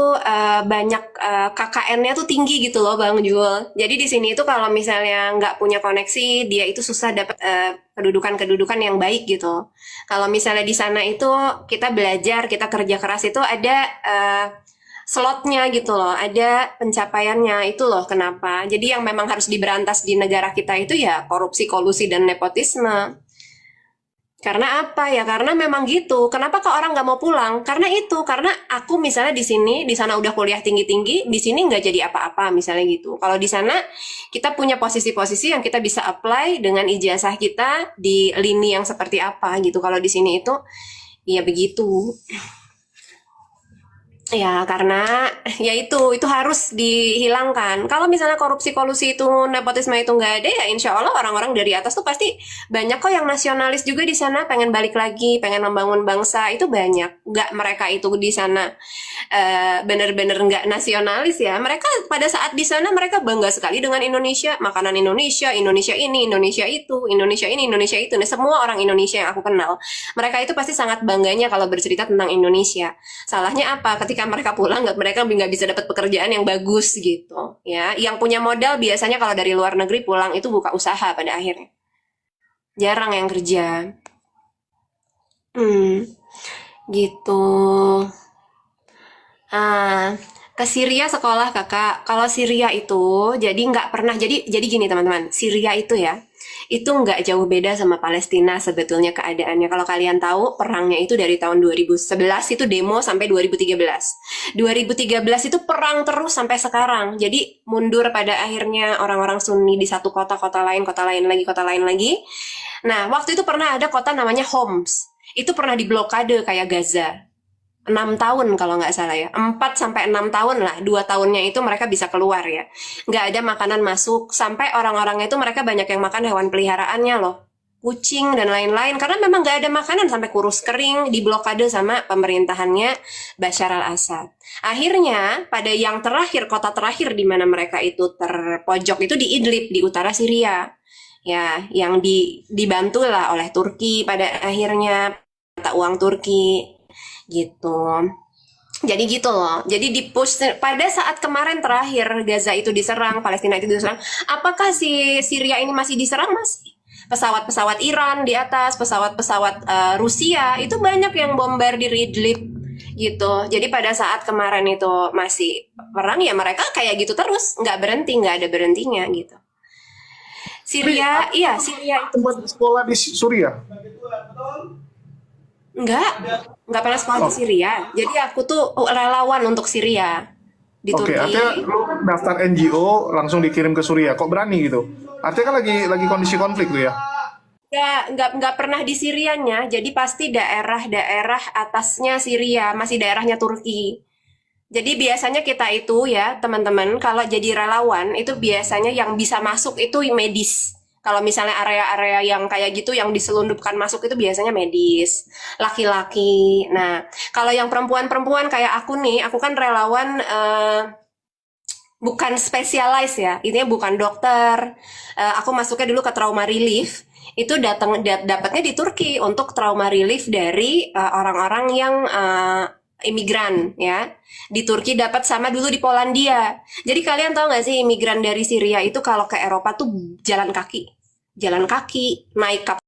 banyak KKN-nya tuh tinggi gitu loh Bang Jul. Jadi di sini itu kalau misalnya nggak punya koneksi, dia itu susah dapat kedudukan-kedudukan yang baik gitu. Kalau misalnya di sana itu kita belajar, kita kerja keras itu ada slotnya gitu loh, ada pencapaiannya itu loh kenapa. Jadi yang memang harus diberantas di negara kita itu ya korupsi, kolusi, dan nepotisme. Karena apa ya? Karena memang gitu. Kenapa kok orang nggak mau pulang? Karena itu. Karena aku misalnya di sini, di sana udah kuliah tinggi-tinggi, di sini nggak jadi apa-apa misalnya gitu. Kalau di sana kita punya posisi-posisi yang kita bisa apply dengan ijazah kita di lini yang seperti apa gitu. Kalau di sini itu ya begitu. Ya, karena ya itu harus dihilangkan. Kalau misalnya korupsi, kolusi itu, nepotisme itu nggak ada, ya insya Allah orang-orang dari atas tuh pasti banyak kok yang nasionalis juga di sana, pengen balik lagi, pengen membangun bangsa, itu banyak. Nggak mereka itu di sana bener-bener nggak nasionalis ya. Mereka pada saat di sana mereka bangga sekali dengan Indonesia, makanan Indonesia, Indonesia ini, Indonesia itu, Indonesia ini, Indonesia itu. Nah, semua orang Indonesia yang aku kenal, mereka itu pasti sangat bangganya kalau bercerita tentang Indonesia. Salahnya apa? Ketika mereka pulang, mereka nggak bisa dapat pekerjaan yang bagus gitu, ya. Yang punya modal biasanya kalau dari luar negeri pulang itu buka usaha pada akhirnya. Jarang yang kerja. Gitu. Ah, ke Syria sekolah kakak. Kalau Syria itu, jadi nggak pernah. Jadi gini teman-teman, Syria itu ya, itu nggak jauh beda sama Palestina sebetulnya keadaannya. Kalau kalian tahu, perangnya itu dari tahun 2011 itu demo sampai 2013. 2013 itu perang terus sampai sekarang. Jadi mundur pada akhirnya orang-orang Sunni di satu kota, kota lain, kota lain lagi, kota lain lagi. Nah, waktu itu pernah ada kota namanya Homs. Itu pernah diblokade kayak Gaza. 6 tahun kalau nggak salah ya. 4 sampai 6 tahun lah. 2 tahunnya itu mereka bisa keluar ya. Nggak ada makanan masuk. Sampai orang-orangnya itu mereka banyak yang makan hewan peliharaannya loh. Kucing dan lain-lain. Karena memang nggak ada makanan sampai kurus kering. Diblokade sama pemerintahannya Bashar al-Assad. Akhirnya pada yang terakhir, kota terakhir di mana mereka itu terpojok itu di Idlib, di utara Syria. Ya, yang dibantu lah oleh Turki pada akhirnya. Mata uang Turki. Gitu. Jadi gitu loh. Jadi di push pada saat kemarin terakhir Gaza itu diserang, Palestina itu diserang, apakah si Syria ini masih diserang? Masih. Pesawat-pesawat Iran di atas, pesawat-pesawat Rusia itu banyak yang bombardir Idlib gitu. Jadi pada saat kemarin itu masih perang ya mereka kayak gitu terus, nggak berhenti, nggak ada berhentinya gitu. Syria, iya Syria itu Tempat sekolah di Suriah. Enggak pernah sekolah di Syria. Jadi aku tuh relawan untuk Syria di Oke, Turki. artinya lu daftar NGO langsung dikirim ke Suriah. Kok berani gitu? Artinya kan lagi kondisi konflik tuh ya. Enggak pernah di Syrianya. Jadi pasti daerah-daerah atasnya Syria, masih daerahnya Turki. Jadi biasanya kita itu ya teman-teman kalau jadi relawan itu biasanya yang bisa masuk itu medis. Kalau misalnya area-area yang kayak gitu yang diselundupkan masuk itu biasanya medis, laki-laki. Nah, kalau yang perempuan-perempuan kayak aku nih, aku kan relawan bukan spesialis ya, intinya bukan dokter. Aku masuknya dulu ke trauma relief. Itu dapatnya di Turki untuk trauma relief dari orang-orang yang imigran ya. Di Turki dapat sama dulu di Polandia. Jadi kalian tahu nggak sih imigran dari Syria itu kalau ke Eropa tuh jalan kaki naik kapal